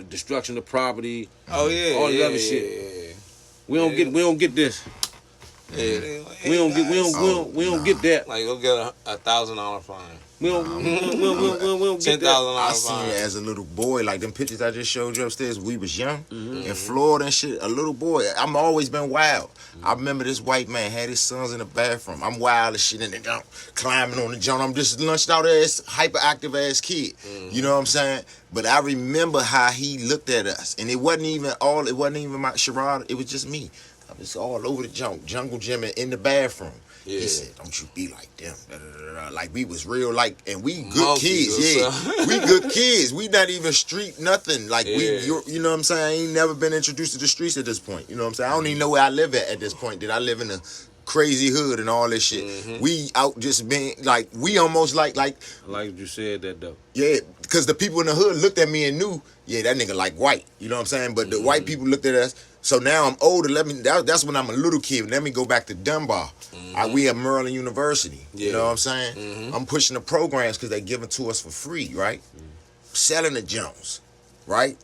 destruction of property. Oh yeah. All the yeah, other yeah, shit. Yeah. We don't get this. Yeah. We don't get that. Like go get a $1,000 fine. We don't get $10,000 that. I seen fine. it as a little boy, like them pictures I just showed you upstairs. We was young in Florida and shit. A little boy. I'm always been wild. I remember this white man had his sons in the bathroom. I'm wild as shit in the jump, climbing on the jump. I'm just lunched out ass, hyperactive ass kid. You know what I'm saying? But I remember how he looked at us, and it wasn't even my charade. It was just me. I was all over the jungle gym and in the bathroom. Yeah. He said, "Don't you be like them." Da, da, da, da. Like we was real, like, and we good Monkeys kids. or Yeah, something. we good kids. We not even street nothing. Like Yeah. you know what I'm saying? I ain't never been introduced to the streets at this point. You know what I'm saying? I don't even know where I live at this point. Did I live in a crazy hood and all this shit? We out just being like, we almost like I like what you said that though. yeah, because the people in the hood looked at me and knew, yeah, that nigga like white. You know what I'm saying? But the white people looked at us. So now I'm older. That's when I'm a little kid. Let me go back to Dunbar. We at Maryland University. You Yeah. know what I'm saying? I'm pushing the programs because they giving to us for free, right? Selling the Jones, right?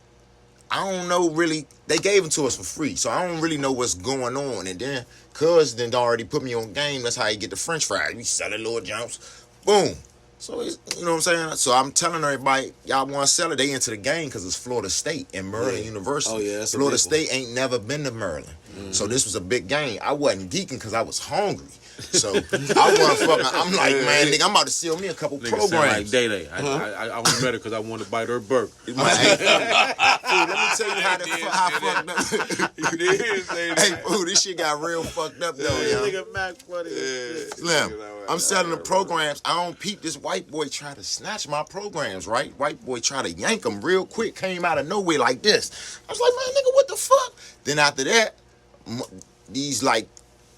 I don't know really. They gave them to us for free, so I don't really know what's going on. And then Cuz then already put me on game. That's how you get the French fries. We selling little Jones, boom. So it's, you know what I'm saying. So I'm telling everybody, y'all want to sell it. They into the game because it's Florida State and Maryland University. Oh, yeah, that's a Florida big one. State ain't never been to Maryland, so this was a big game. I wasn't geeking because I was hungry. So I wasn't fucking. I'm like, man, nigga, I'm about to sell me a couple Nigga sound like programs. Day Day. I only met her because I wanted to bite her burger. Hey, fool, let me tell you how fucked up. You did say that. Hey, fool, this shit got real fucked up though, yo. Nigga Mac funny. Slim, I'm selling the programs. I don't peep this white boy try to snatch my programs, right? White boy try to yank them real quick, came out of nowhere like this. I was like, man, nigga, what the fuck? Then after that, these like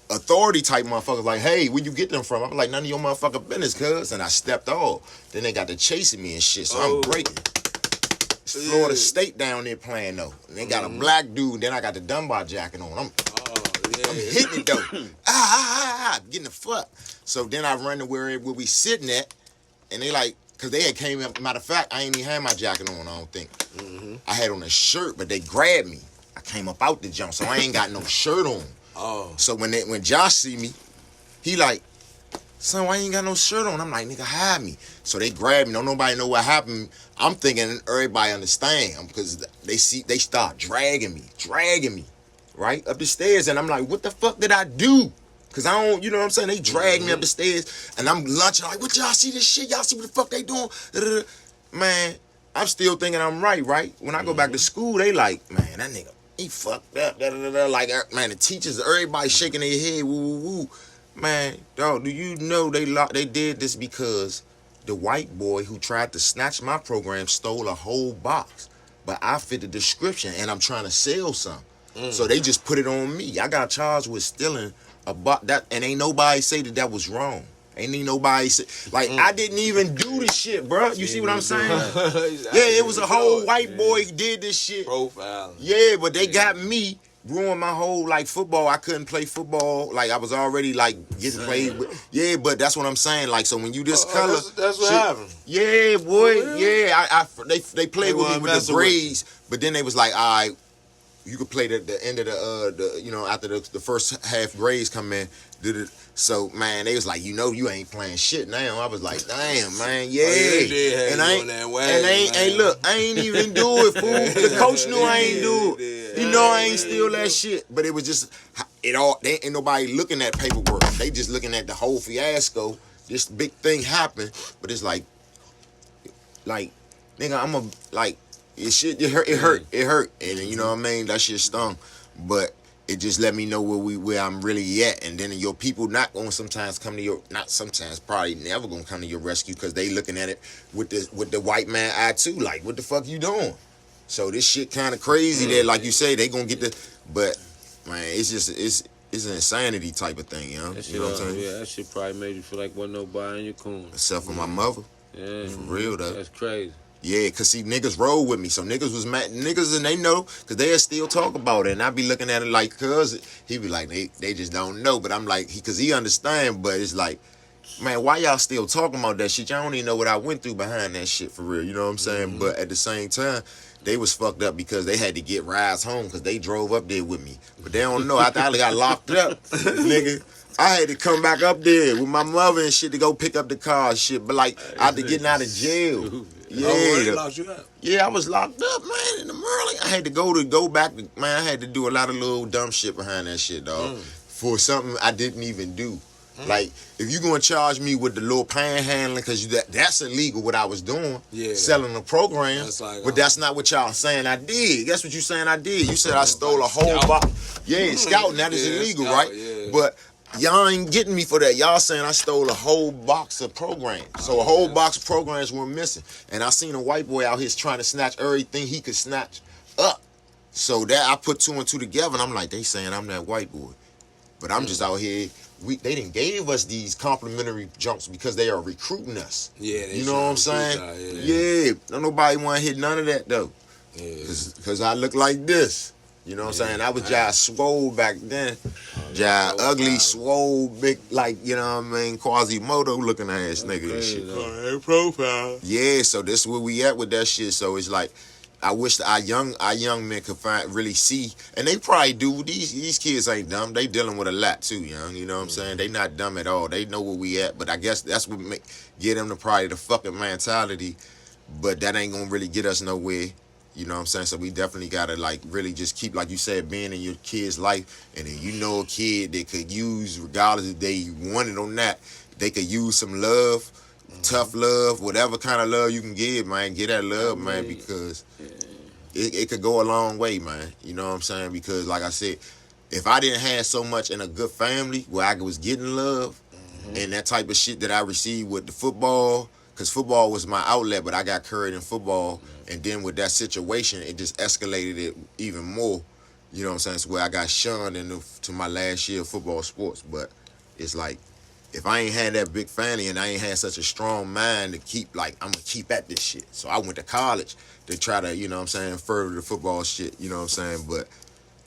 authority type motherfuckers like, hey, where you get them from? I'm like, none of your motherfucking business, cuz. And I stepped off. Then they got to chasing me and shit, so I'm breaking. It's Florida State down there playing though. And they got a black dude. Then I got the Dunbar jacket on. I'm hitting it though. Getting the fuck. So then I run to where we sitting at, and they like, cause they had came up. Matter of fact, I ain't even had my jacket on. I don't think. I had on a shirt, but they grabbed me. I came up out the jump, so I ain't got no shirt on. Oh. So when Josh see me, he like, son, why you ain't got no shirt on? I'm like, nigga, hide me. So they grabbed me. Don't nobody know what happened. I'm thinking everybody understand because they start dragging me, right up the stairs, and I'm like, what the fuck did I do? Cause I don't, you know what I'm saying? They dragged me up the stairs, and I'm lunching like, what y'all see this shit? Y'all see what the fuck they doing? Man, I'm still thinking I'm right? When I go back to school, they like, man, that nigga, he fucked up. Like, man, the teachers, everybody shaking their head, woo, woo, woo. Man, dog, do you know they did this because the white boy who tried to snatch my program stole a whole box, but I fit the description and I'm trying to sell some. So they just put it on me. I got charged with stealing a box, and ain't nobody say that was wrong. Ain't nobody say, like, I didn't even do this shit, bro. You see what I'm saying? Yeah, it was a whole white boy did this shit. Profiling. Yeah, but they got me, ruined my whole, like, football. I couldn't play football. Like, I was already, like, getting played with. Yeah, but that's what I'm saying. Like, so when you this color. That's what shit- happened. Yeah, boy. Oh, really? Yeah, they played with me wasn't with the messing with braids, but then they was like, all right, you could play the end of the you know, after the first half grades come in. So man, they was like, you know, you ain't playing shit now. I was like, damn, man, yeah. they did have And you I on ain't, that wagon, and I ain't, hey, man. look, I ain't even do it, fool. The coach knew I ain't do it. You know, I ain't steal that shit. But it was just they ain't nobody looking at paperwork. They just looking at the whole fiasco. This big thing happened, but it's like, nigga, it hurt, and you know what I mean. That shit stung, but it just let me know where I'm really at, and then your people not gonna sometimes come to your, not sometimes, probably never gonna come to your rescue because they looking at it with the white man eye too, like what the fuck you doing? So this shit kind of crazy that, like you say, they gonna get but man, it's just it's an insanity type of thing, you know. That shit, You know what I'm saying? yeah, that shit probably made you feel like wasn't nobody in your corner. Except for my mother, Yeah, for real though. that's crazy. Yeah, cause see, niggas roll with me, so niggas was mad, niggas, and they know, cause they still talk about it, and I be looking at it like, cuz he be like, they just don't know, but I'm like, cause he understand, but it's like, man, why y'all still talking about that shit? Y'all don't even know what I went through behind that shit for real, you know what I'm saying? But at the same time, they was fucked up because they had to get rides home, cause they drove up there with me, but they don't know. After I got locked up, nigga, I had to come back up there with my mother and shit to go pick up the car and shit, but like, after getting out of jail. Yeah, Oh, they locked you up. yeah, I was locked up, man, in the Maryland. I had to go back, man. I had to do a lot of little dumb shit behind that shit, dog, for something I didn't even do. Like, if you gonna charge me with the little panhandling, because that's illegal what I was doing, selling the program. That's like, but that's not what y'all saying I did. That's what you saying I did. You said I stole a whole box. Yeah, scouting, that is illegal, right? Yeah. But y'all ain't getting me for that. Y'all saying I stole a whole box of programs. So a whole box of programs were missing. And I seen a white boy out here trying to snatch everything he could snatch up. So that I put 2 and 2 together, and I'm like, they saying I'm that white boy. But I'm just out here. They didn't gave us these complimentary jumps because they are recruiting us. Yeah, you know what I'm saying? Yeah. Don't nobody want to hit none of that though. Yeah. Cause I look like this. You know what I'm saying? I was just swole back then. Just ugly, swole, big, like, you know what I mean, Quasimodo looking ass nigga and shit. Profile. Yeah, so this is where we at with that shit. So it's like, I wish our young men could really see, and they probably do. These kids ain't dumb. They dealing with a lot too, young. You know what I'm saying? They not dumb at all. They know where we at. But I guess that's what get them to probably the fucking mentality. But that ain't gonna really get us nowhere. You know what I'm saying? So we definitely gotta like really just keep, like you said, being in your kid's life, and then you know a kid that could use, regardless if they want it or not, they could use some love. Tough love, whatever kind of love you can give, man, get that love, man, because it could go a long way, man. You know what I'm saying? Because, like I said, if I didn't have so much in a good family where I was getting love and that type of shit that I received with the football, because football was my outlet, but I got carried in football, and then with that situation, it just escalated it even more. You know what I'm saying? It's where I got shunned to my last year of football sports, but it's like, if I ain't had that big family and I ain't had such a strong mind to keep, like, I'm going to keep at this shit. So I went to college to try to, you know what I'm saying, further the football shit, you know what I'm saying? But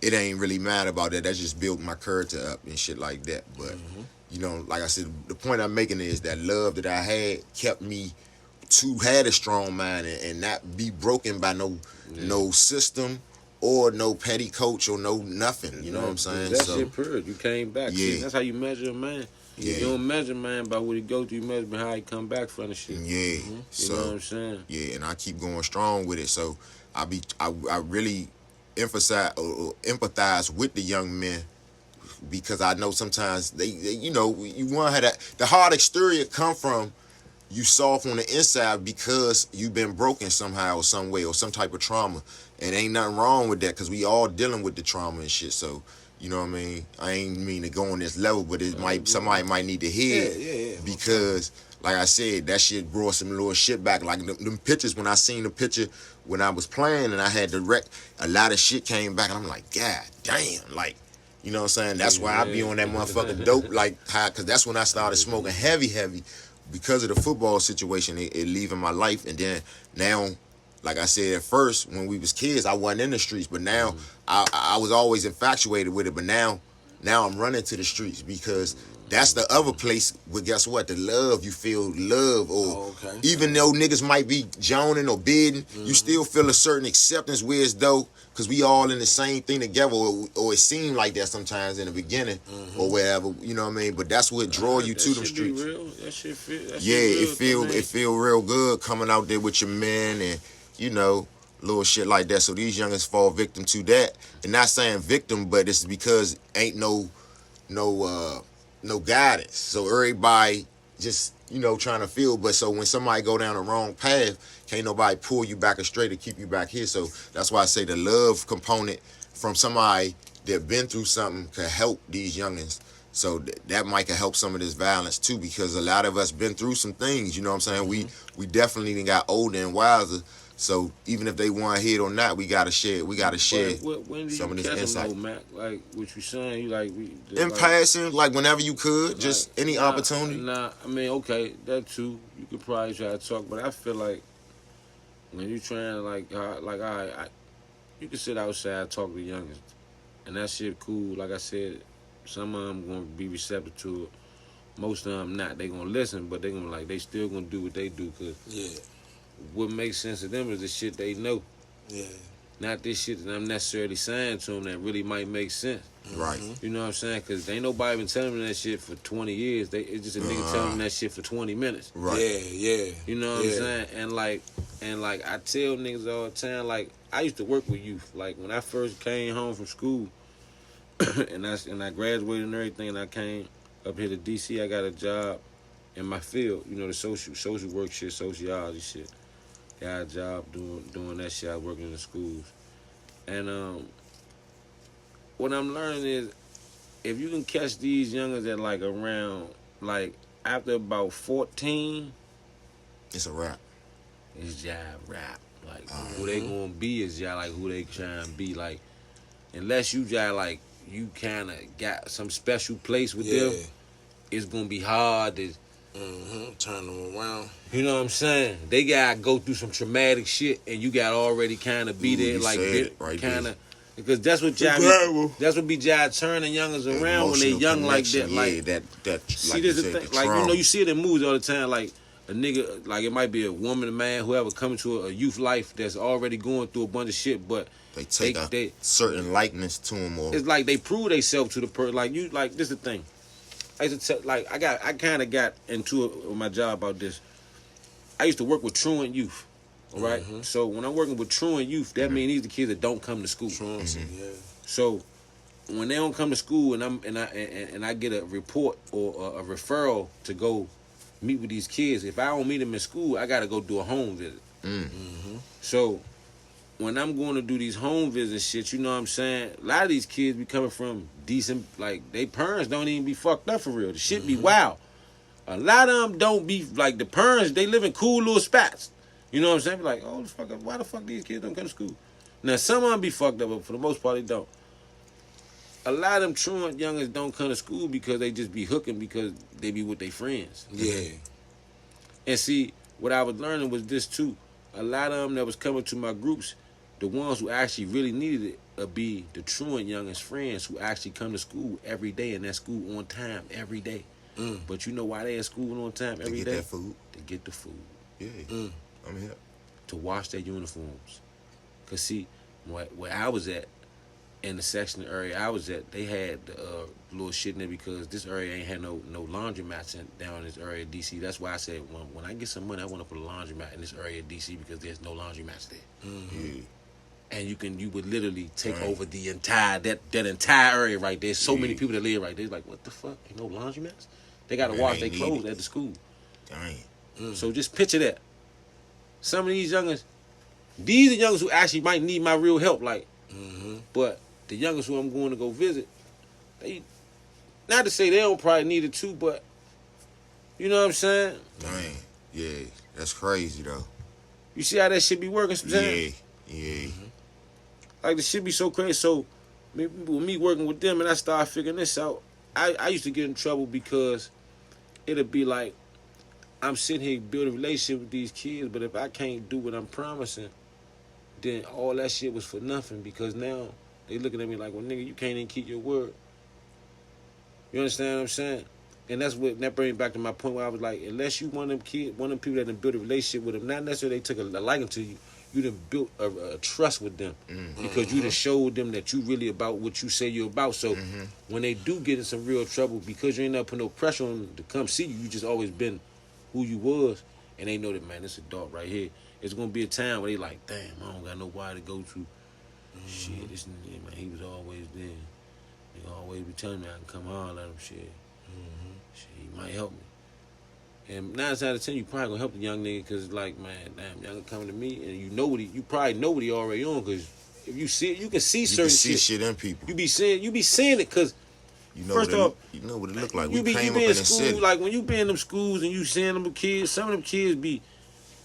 it ain't really mad about that. That just built my character up and shit like that. But, you know, like I said, the point I'm making is that love that I had kept me to had a strong mind and not be broken by no system or no petty coach or no nothing. You know what I'm saying? That shit purred. You came back. Yeah. See, that's how you measure a man. Yeah. You don't measure man by what he go through. You measure by how he come back from the shit. Yeah. You So, know what I'm saying? yeah, and I keep going strong with it. So I really emphasize or empathize with the young men, because I know sometimes they you know, you want to have that, the hard exterior come from you soft on the inside because you've been broken somehow or some way or some type of trauma. And ain't nothing wrong with that, because we all dealing with the trauma and shit. So, you know what I mean? I ain't mean to go on this level, but somebody might need to hear it. Yeah. Because, like I said, that shit brought some little shit back. Like them pictures, when I seen the picture when I was playing and I had to wreck, a lot of shit came back. And I'm like, God damn. Like, you know what I'm saying? That's why I be on that motherfucking dope. Like, because that's when I started smoking heavy. Because of the football situation, it leaving my life. And then now, like I said at first, when we was kids, I wasn't in the streets, but now I was always infatuated with it. But now I'm running to the streets, because that's the other place where, guess what? The love, you feel love, or even though niggas might be joning or bidding, you still feel a certain acceptance, whereas though, because we all in the same thing together, or it seemed like that sometimes in the beginning, or wherever, you know what I mean? But that's what draw you to them streets. That shit feel. It feel real good coming out there with your men and, you know, little shit like that. So these youngins fall victim to that. And not saying victim, but it's because ain't no guidance. So everybody just, you know, trying to feel. But so when somebody go down the wrong path, can't nobody pull you back straight to keep you back here. So that's why I say the love component from somebody that been through something could help these youngins. So that might could help some of this violence too, because a lot of us been through some things, you know what I'm saying? We definitely got older and wiser. So even if they want to hear it or not, we gotta share. When do some of this insight. Mac? Like what you saying? You like in passing, like whenever you could, just any opportunity. Nah, I mean, okay, that too. You could probably try to talk, but I feel like when you trying to you can sit outside talk to youngins, and that shit cool. Like I said, some of them gonna be receptive to it. Most of them not. They gonna listen, but they gonna they still gonna do what they do, cause what makes sense to them is the shit they know. Yeah. Not this shit that I'm necessarily saying to them that really might make sense. Right. You know what I'm saying? Because ain't nobody been telling me that shit for 20 years. It's just a nigga telling me that shit for 20 minutes. Right. Yeah. You know what I'm saying? And like I tell niggas all the time, like I used to work with youth. Like when I first came home from school and I graduated and everything, and I came up here to DC, I got a job in my field. You know, the social work shit, sociology shit. Got a job doing that shit. I was working in the schools, and what I'm learning is if you can catch these youngers at like around like after about 14, It's a wrap. it's jive rap. Like who they gonna be is jive like who they trying to be. Like unless you jive like you kind of got some special place with them, it's gonna be hard to. Turn them around. You know what I'm saying? They gotta go through some traumatic shit, and you gotta already kind of be there, you like said it right kind there. of, because that's what jive. That's what be jive turning youngers around when they Emotional young like that. connection, Like that see, like this you the said, thing. the Like trauma. you see it in movies all the time. Like a nigga, like it might be a woman, a man, whoever coming to a youth life that's already going through a bunch of shit, but They take a certain likeness to them, or it's like they prove themselves to the person. Like you, like this the thing. I used to tell, like I kind of got into it with my job about this. I used to work with truant youth, all right? So when I'm working with truant youth, that means these are the kids that don't come to school. Yeah. So when they don't come to school, and I get a report or a referral to go meet with these kids, if I don't meet them in school, I got to go do a home visit. So when I'm going to do these home visits shit, you know what I'm saying? A lot of these kids be coming from decent, like, they parents don't even be fucked up for real. The shit be wild. A lot of them don't be, like, the parents, they live in cool little spots. You know what I'm saying? Be like, oh, the fuck, why the fuck these kids don't come to school? Now, some of them be fucked up, but for the most part, they don't. A lot of them truant youngers don't come to school because they just be hooking because they be with their friends. Yeah. And see, what I was learning was this, too. A lot of them that was coming to my groups, the ones who actually really needed it would be the truant youngest friends who actually come to school every day and that school on time every day. But you know why they at school on time every day? to get that food. To get the food. Yeah, I'm here. To wash their uniforms. Because see, where I was at, in the section area I was at, they had little shit in there because this area ain't had no laundromats down in this area of DC. That's why I said when I get some money, I want to put a laundromat in this area of DC because there's no laundromats there. Yeah. And you would literally take over the entire that entire area right there. So many people that live right there. It's like, what the fuck? Ain't no laundromats? They gotta Man, wash they their need clothes it. at the school. Dang. So just picture that. Some of these youngers, these are youngers who actually might need my real help. Like, but the youngest who I'm going to go visit, they, not to say they don't probably need it too, but you know what I'm saying? Dang. Yeah, that's crazy though. You see how that shit be working sometimes? Yeah. Like the shit be so crazy. So with me working with them and I started figuring this out, I used to get in trouble because it'd be like I'm sitting here building a relationship with these kids, but if I can't do what I'm promising, then all that shit was for nothing because now they looking at me like, well, nigga, you can't even keep your word. You understand what I'm saying? And that brings me back to my point where I was like, unless you one of them kids, one of them people that done built a relationship with them, not necessarily they took a liking to you, you done built a trust with them because you done showed them that you really about what you say you're about. So when they do get in some real trouble, because you ain't never put no pressure on them to come see you, you just always been who you was, and they know that, man, this adult right here. It's gonna be a time where they like, damn, I don't got nobody to go to. Shit, this nigga, man, he was always there. He always be telling me I can come holler at him. Shit, shit, he might help me. And 9 times out of 10, you probably gonna help the young nigga because, like, man, damn, y'all coming to me, and you know what you probably know what he already on because if you see it, you can see You certain can see shit. shit in people. You be seeing it because. You know First what off, you know what it look like. You We be came up in in the school, city. like when you be in them schools and you seeing them kids, some of them kids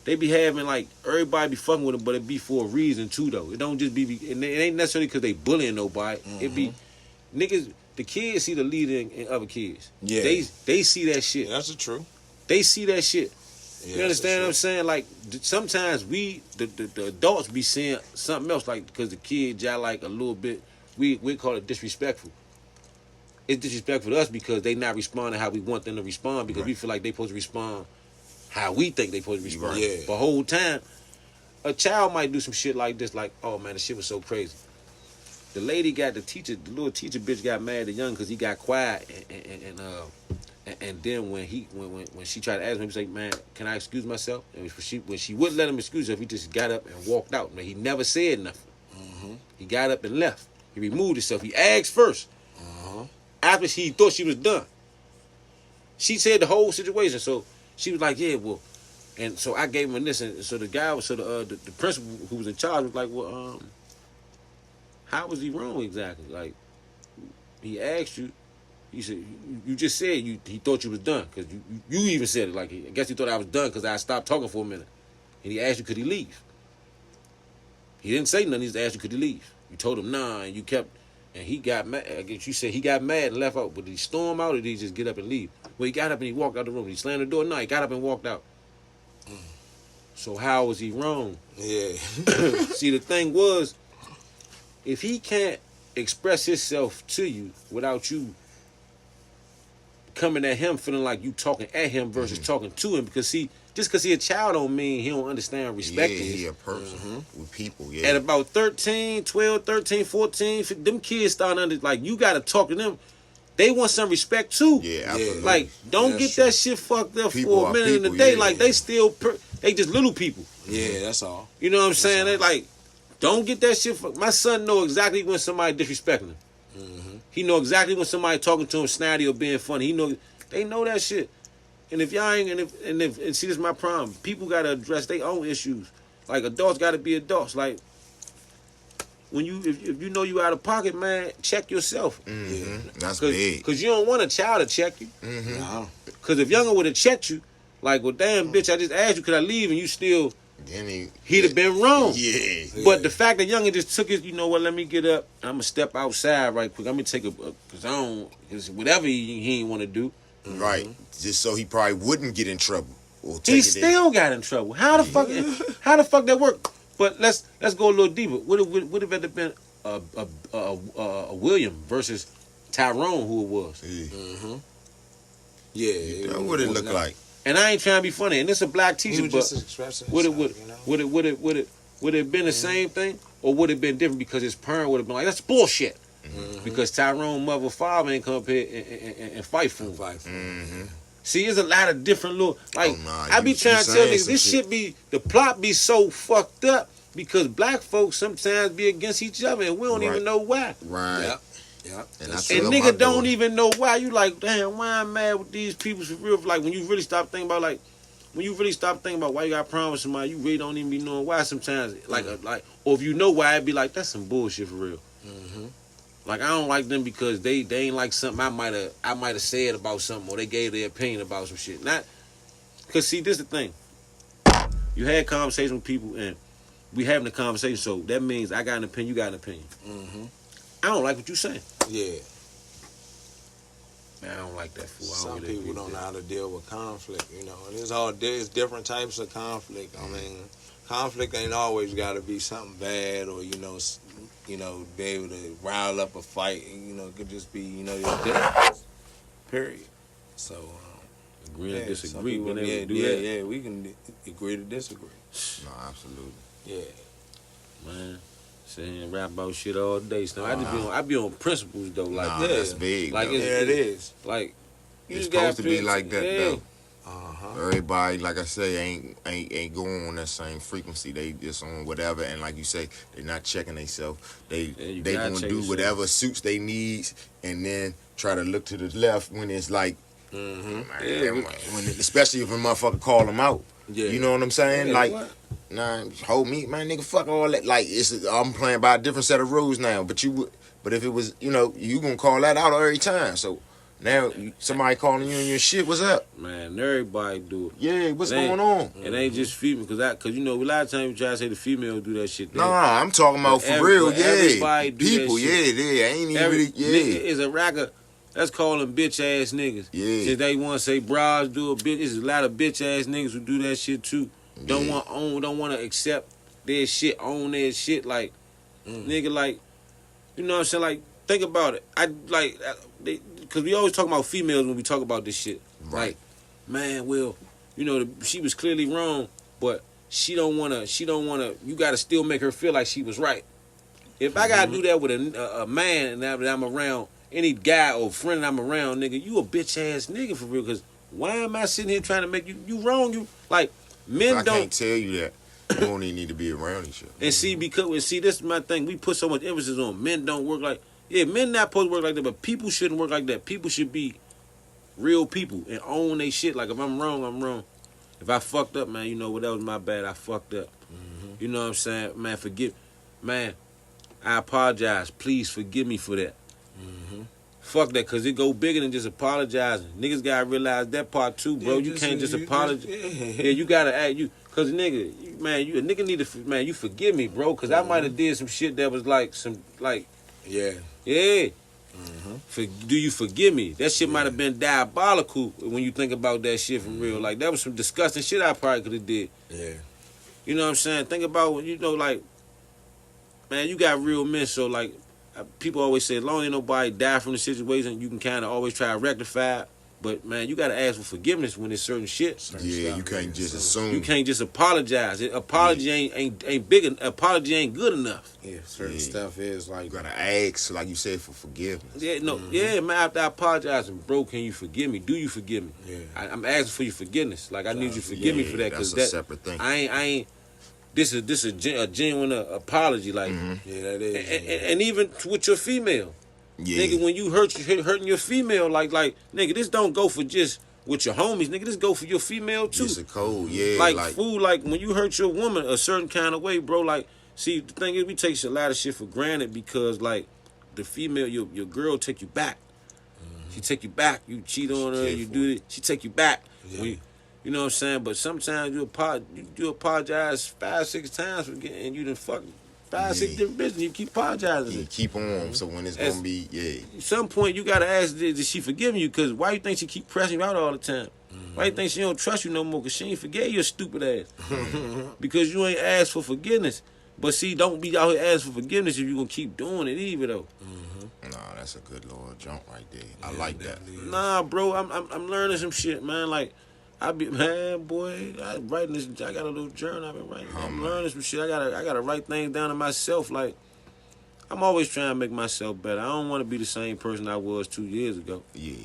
they be having like, everybody be fucking with them, but it be for a reason too though. It don't just be and it ain't necessarily because they bullying nobody. It be, niggas, the kids see the leader in other kids. Yeah. They see that shit. Yeah, that's the truth. They see that shit. Yeah, You understand what I'm saying? Like, sometimes we, the adults be seeing something else, like, because the kids, y'all like a little bit, we call it disrespectful. It's disrespectful to us because they not responding how we want them to respond because we feel like they supposed to respond how we think they supposed to respond. Yeah. But whole time, a child might do some shit like this, like, oh man, the shit was so crazy. The lady got the little teacher bitch got mad at the young because he got quiet and then when she tried to ask him, he was like, man, can I excuse myself? And when she wouldn't let him excuse herself, he just got up and walked out. Man, he never said nothing. He got up and left. He removed himself. He asked first. After he thought she was done. She said the whole situation. So she was like, yeah, well, and so I gave him this, and so the guy was, so the principal who was in charge was like, well, how was he wrong exactly? Like, he asked you. He said, you just said he thought you was done. Because you even said it. Like, I guess he thought I was done because I stopped talking for a minute. And he asked you, could he leave? He didn't say nothing. He just asked you, could he leave? You told him, nah, and you kept, and he got mad. I guess you said he got mad and left out. But did he storm out or did he just get up and leave? Well, he got up and he walked out the room. He slammed the door. No, he got up and walked out. So how was he wrong? Yeah. See, the thing was, if he can't express himself to you without you coming at him feeling like you talking at him versus talking to him, because just because he a child don't mean he don't understand respect. Yeah, he a person with people. Yeah. At about 13, 12, 13, 14, them kids start under, like, you got to talk to them. They want some respect too. Yeah, absolutely. Like, don't get that shit fucked up People for a are minute in the people, day. yeah, Like, yeah. they still, they just little people. Yeah, that's all. You know what I'm saying? They like, don't get that shit. My son know exactly when somebody disrespecting him. He know exactly when somebody talking to him snotty or being funny. They know that shit. And if y'all ain't, and see, this is my problem. People gotta address their own issues. Like, adults gotta be adults. Like, when if you know you out of pocket, man, check yourself. That's big. Because you don't want a child to check you. No. Because if younger would have checked you, like, well, damn, bitch, I just asked you, could I leave? And you still, Then he'd have been wrong. Yeah. But the fact that Younger just took it, you know what, let me get up. I'm going to step outside right quick. Let me take because whatever he ain't want to do. Right. Just so he probably wouldn't get in trouble. Or take He it still got in trouble. How the fuck that work? But let's go a little deeper. Would have it been a William versus Tyrone, who it was? Yeah. What would it look like? And I ain't trying to be funny. And this a black He teacher, was but just expressing would himself, you know? it have been the same thing, or would it have been different because his parent would have been like, that's bullshit. Because Tyrone mother father ain't come up here and fight for him. See, there's a lot of different little, like, I be trying to tell niggas, this shit be, the plot be so fucked up because black folks sometimes be against each other and we don't even know why. Right. Yep. Yep. And And nigga don't even know why. You like, damn, why I'm mad with these people for real? Like, when you really stop thinking about, like, why you got problems with somebody, you really don't even be knowing why sometimes. Like, or if you know why, it'd be like, that's some bullshit for real. Like, I don't like them because they ain't like something I might have said about something, or they gave their opinion about some shit. Not because, see, this is the thing. You had conversation with people and we having a conversation, so that means I got an opinion, you got an opinion. I don't like what you saying. Yeah. Man, I don't like that fool. Some people don't know how to deal with conflict, you know. And there's different types of conflict. I mean, conflict ain't always got to be something bad or, you know, be able to rile up a fight. You know, it could just be, you know, your difference. Period. So, agree to disagree. some people, Being able to do that. yeah, we can agree to disagree. No, absolutely. Yeah. Man, sit here and rap about shit all day. So I be on principles though. Like, Nah, that's big. Like, though. It is. Like, you It's just gotta supposed to be like that, though. Uh-huh. Everybody, like I say, ain't going on that same frequency. They just on whatever, and like you say, they not checking themselves. They you they gotta gonna check do yourself. whatever suits they needs, and then try to look to the left when it's like, man, especially if a motherfucker call them out. Yeah. You know what I'm saying? Yeah, like, what? nah, hold me, man, nigga, fuck all that. Like, I'm playing by a different set of rules now. But if it was, you know, you gonna call that out every time. So now somebody calling you on your shit, what's up? Man, everybody do it. Yeah, what's It ain't- going on? It ain't just female, cause you know a lot of times you try to say the female do that shit. Nah, I'm talking about for real, but yeah. everybody do People, that shit. yeah, ain't even Every really, nigga yeah. is a racker. Let's call them bitch ass niggas. Yeah. Since they want to say bras do a bitch, there's a lot of bitch ass niggas who do that shit too. Don't want to accept their shit, own their shit. Like, nigga, like, you know what I'm saying? Like, think about it. Because we always talk about females when we talk about this shit. Right. Like, man, well, you know, she was clearly wrong, but she don't want to, you got to still make her feel like she was right. If I got to do that with a man that I'm around, any guy or friend I'm around, nigga, you a bitch ass nigga for real. Because why am I sitting here trying to make you wrong? You, like, men I don't. can't tell you that. You don't even need to be around each other. And see, this is my thing. We put so much emphasis on men don't work like. Yeah, men not supposed to work like that, but people shouldn't work like that. People should be real people and own they shit. Like if I'm wrong, I'm wrong. If I fucked up, man, you know what? That was my bad. I fucked up. You know what I'm saying, man? Man. I apologize. Please forgive me for that. Fuck that, cause it go bigger than just apologizing. Niggas gotta realize that part too, bro. You can't just apologize. Yeah, you gotta act cause a nigga need to, man. You forgive me, bro, cause I might have did some shit that was Yeah. Do you forgive me? That shit might have been diabolical when you think about that shit from real. Like that was some disgusting shit I probably could have did. Yeah. You know what I'm saying? Think about when like, man, you got real men, so like. People always say, as long as ain't nobody die from the situation, you can kind of always try to rectify it. But, man, you got to ask for forgiveness when it's certain shit. Yeah, you can't just assume. You can't just apologize. Apology ain't big. Apology ain't good enough. Yeah, certain stuff is like... You got to ask, like you said, for forgiveness. Yeah, no, yeah, man, after I apologize, bro, can you forgive me? Do you forgive me? Yeah. I'm asking for your forgiveness. Like, I need you to forgive me for that. That's Cause a separate thing. I ain't... This is a genuine apology, like, Yeah, that is. and even with your female, nigga, when you hurting your female, like, nigga, this don't go for just with your homies, nigga, this go for your female too. It's a code, yeah. Like fool, like when you hurt your woman a certain kind of way, bro. Like, see, the thing is, we take a lot of shit for granted because, like, the female, your girl take you back. She take you back. You cheat on her, you do it. She take you back. Yeah. You know what I'm saying? But sometimes you apologize 5-6 times for getting, and you done fuck 5-6 different bitches. You keep apologizing. You keep on. So when it's gonna be, At some point, you gotta ask, did she forgive you? Because why you think she keep pressing you out all the time? Why you think she don't trust you no more? Because she ain't forgave your stupid ass. Because you ain't asked for forgiveness. But see, don't be out here asking for forgiveness if you gonna keep doing it either though. Nah, that's a good little jump right there. I like that. Nah, bro, I'm learning some shit, man. Like. Boy, I writing this. I got a little journal I've been writing. I'm learning some shit. I gotta write things down to myself. Like, I'm always trying to make myself better. I don't want to be the same person I was 2 years ago. Yeah.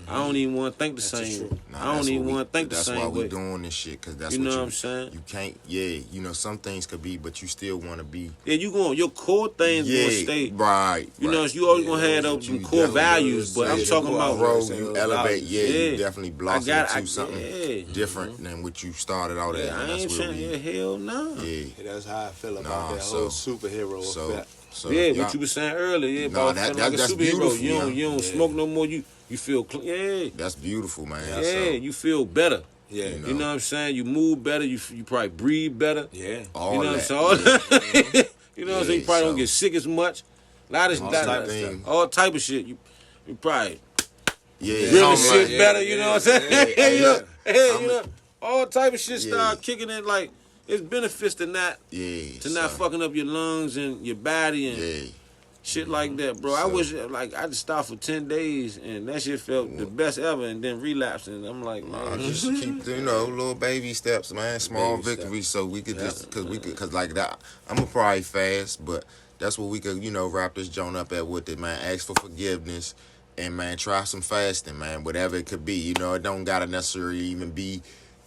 I don't even want to think the same way. I don't even want to think the same way. That's why we doing this shit, because that's you know what what I'm saying. You can't. Yeah, you know some things could be, but you still want to be. Yeah, your core things gonna stay. Right. You know, you always gonna have those core values, but I'm talking about bro. You elevate. You definitely blossom into something different than what you started out as. I ain't trying. Hell no. Yeah, that's how I feel about that whole superhero effect. So, what you were saying earlier, about feeling like a superhero. Beautiful, you don't smoke no more. You feel clean. Yeah. That's beautiful, man. Yeah, you feel better. Yeah. You know what I'm saying? You move better. You probably breathe better. Yeah. All you know that. What I'm saying? You know what I'm saying? You probably don't get sick as much. A lot of stuff. All type of shit. You probably really shit better. You know what I'm saying? You know, all type of shit start kicking in. Like, it's benefits to not fucking up your lungs and your body and shit like that, bro. I wish I just stopped for 10 days and that shit felt the best ever, and then relapsed, and I'm like, man, just keep little baby steps, man, small victories, so we could cause like that. I'm gonna probably fast, but that's what we could wrap this joint up at with it, man. Ask for forgiveness and man, try some fasting, man. Whatever it could be, it don't gotta necessarily even be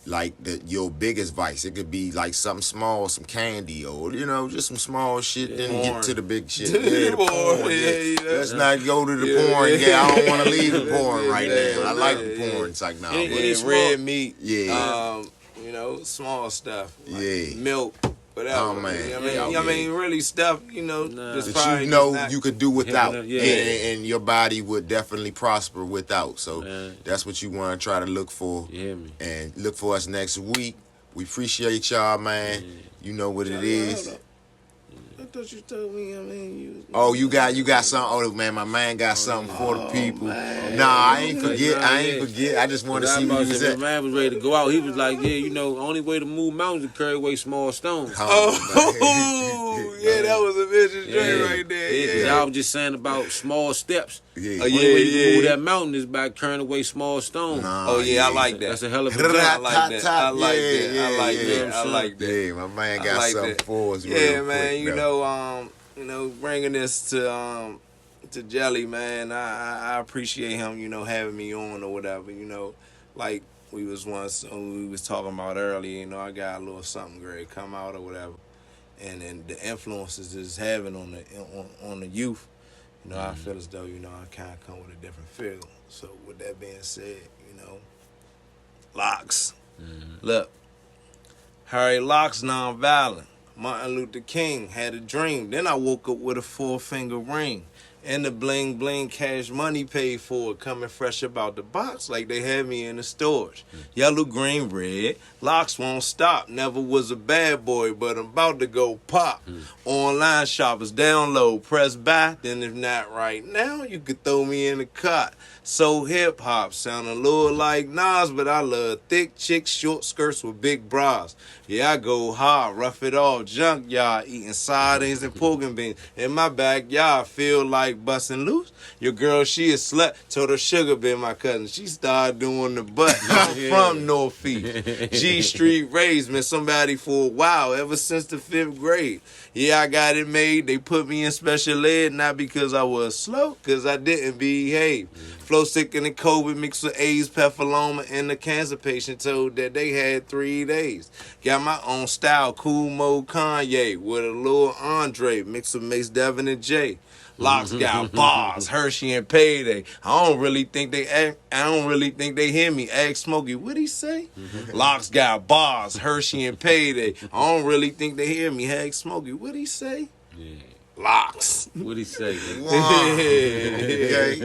like your biggest vice. It could be like something small, some candy, or just some small shit. Then get to the big shit. The porn. Let's not go to the porn. I don't want to leave the porn right now. I like the porn. It's like red meat. Small stuff. Like milk. Whatever. Oh man, I mean, really stuff. Just that you could do without, and your body would definitely prosper without. So that's what you want to try to look for, and look for us next week. We appreciate y'all, man. You know what it is. I thought you told me. You got something. Oh man, my man got something for the people. Man. Nah, I ain't forget. I just want to see what you said. Man was ready to go out. He was like, only way to move mountains is to carry away small stones. That was a vicious joint right there. Yeah, I was just saying about small steps. Yeah. Only way you move that mountain is by carrying away small stones. I like that. That's a hell of a I like that. I like that. Yeah, my man got something for us. Yeah, man. Bringing this to Jelly, man. I appreciate him. Having me on or whatever. Like we was talking about earlier. I got a little something great come out or whatever, and then the influences it's having on the youth. You know, I feel as though, you know, I kind of come with a different feel. So with that being said, you know, Locks. Look, Harry Locks nonviolent. Martin Luther King had a dream. Then I woke up with a 4-finger ring. And the bling bling cash money paid for it, coming fresh about the box like they had me in the storage. Yellow, green, red, Locks won't stop. Never was a bad boy, but I'm about to go pop. Online shoppers, download, press buy. Then if not right now, you could throw me in the cot. So hip hop, sound a little like Nas, but I love thick chicks, short skirts with big bras. Yeah, I go hard, rough it off, junkyard, eating sardines and pork and beans. In my backyard, feel like busting loose. Your girl, she a slut, told her sugar been my cousin. She started doing the butt. I'm from Northeast. G Street raised me somebody for a while, ever since the 5th grade. Yeah, I got it made. They put me in special ed, not because I was slow, because I didn't behave. Flow sick in the COVID mixed with AIDS, papilloma, and the cancer patient told that they had 3 days. Got my own style, cool mode Kanye, with a little Andre, mixed with Mace Devin and Jay. Locks got bars, Hershey and Payday. I don't really think they hear me. Ask Smokey, what'd he say? Locks got bars, Hershey and Payday. I don't really think they hear me. Ask Smokey, what'd he say? Yeah. Locks. What'd he say? Okay.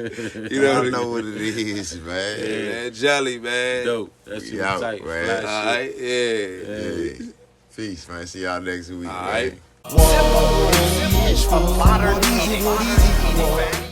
You know, I know what it is, man. yeah, that jelly, man. Dope. That's super Yeah, tight. man. Fly All shit. right, yeah. Yeah. Peace, man. See y'all next week, All man. right. It's for modern eating.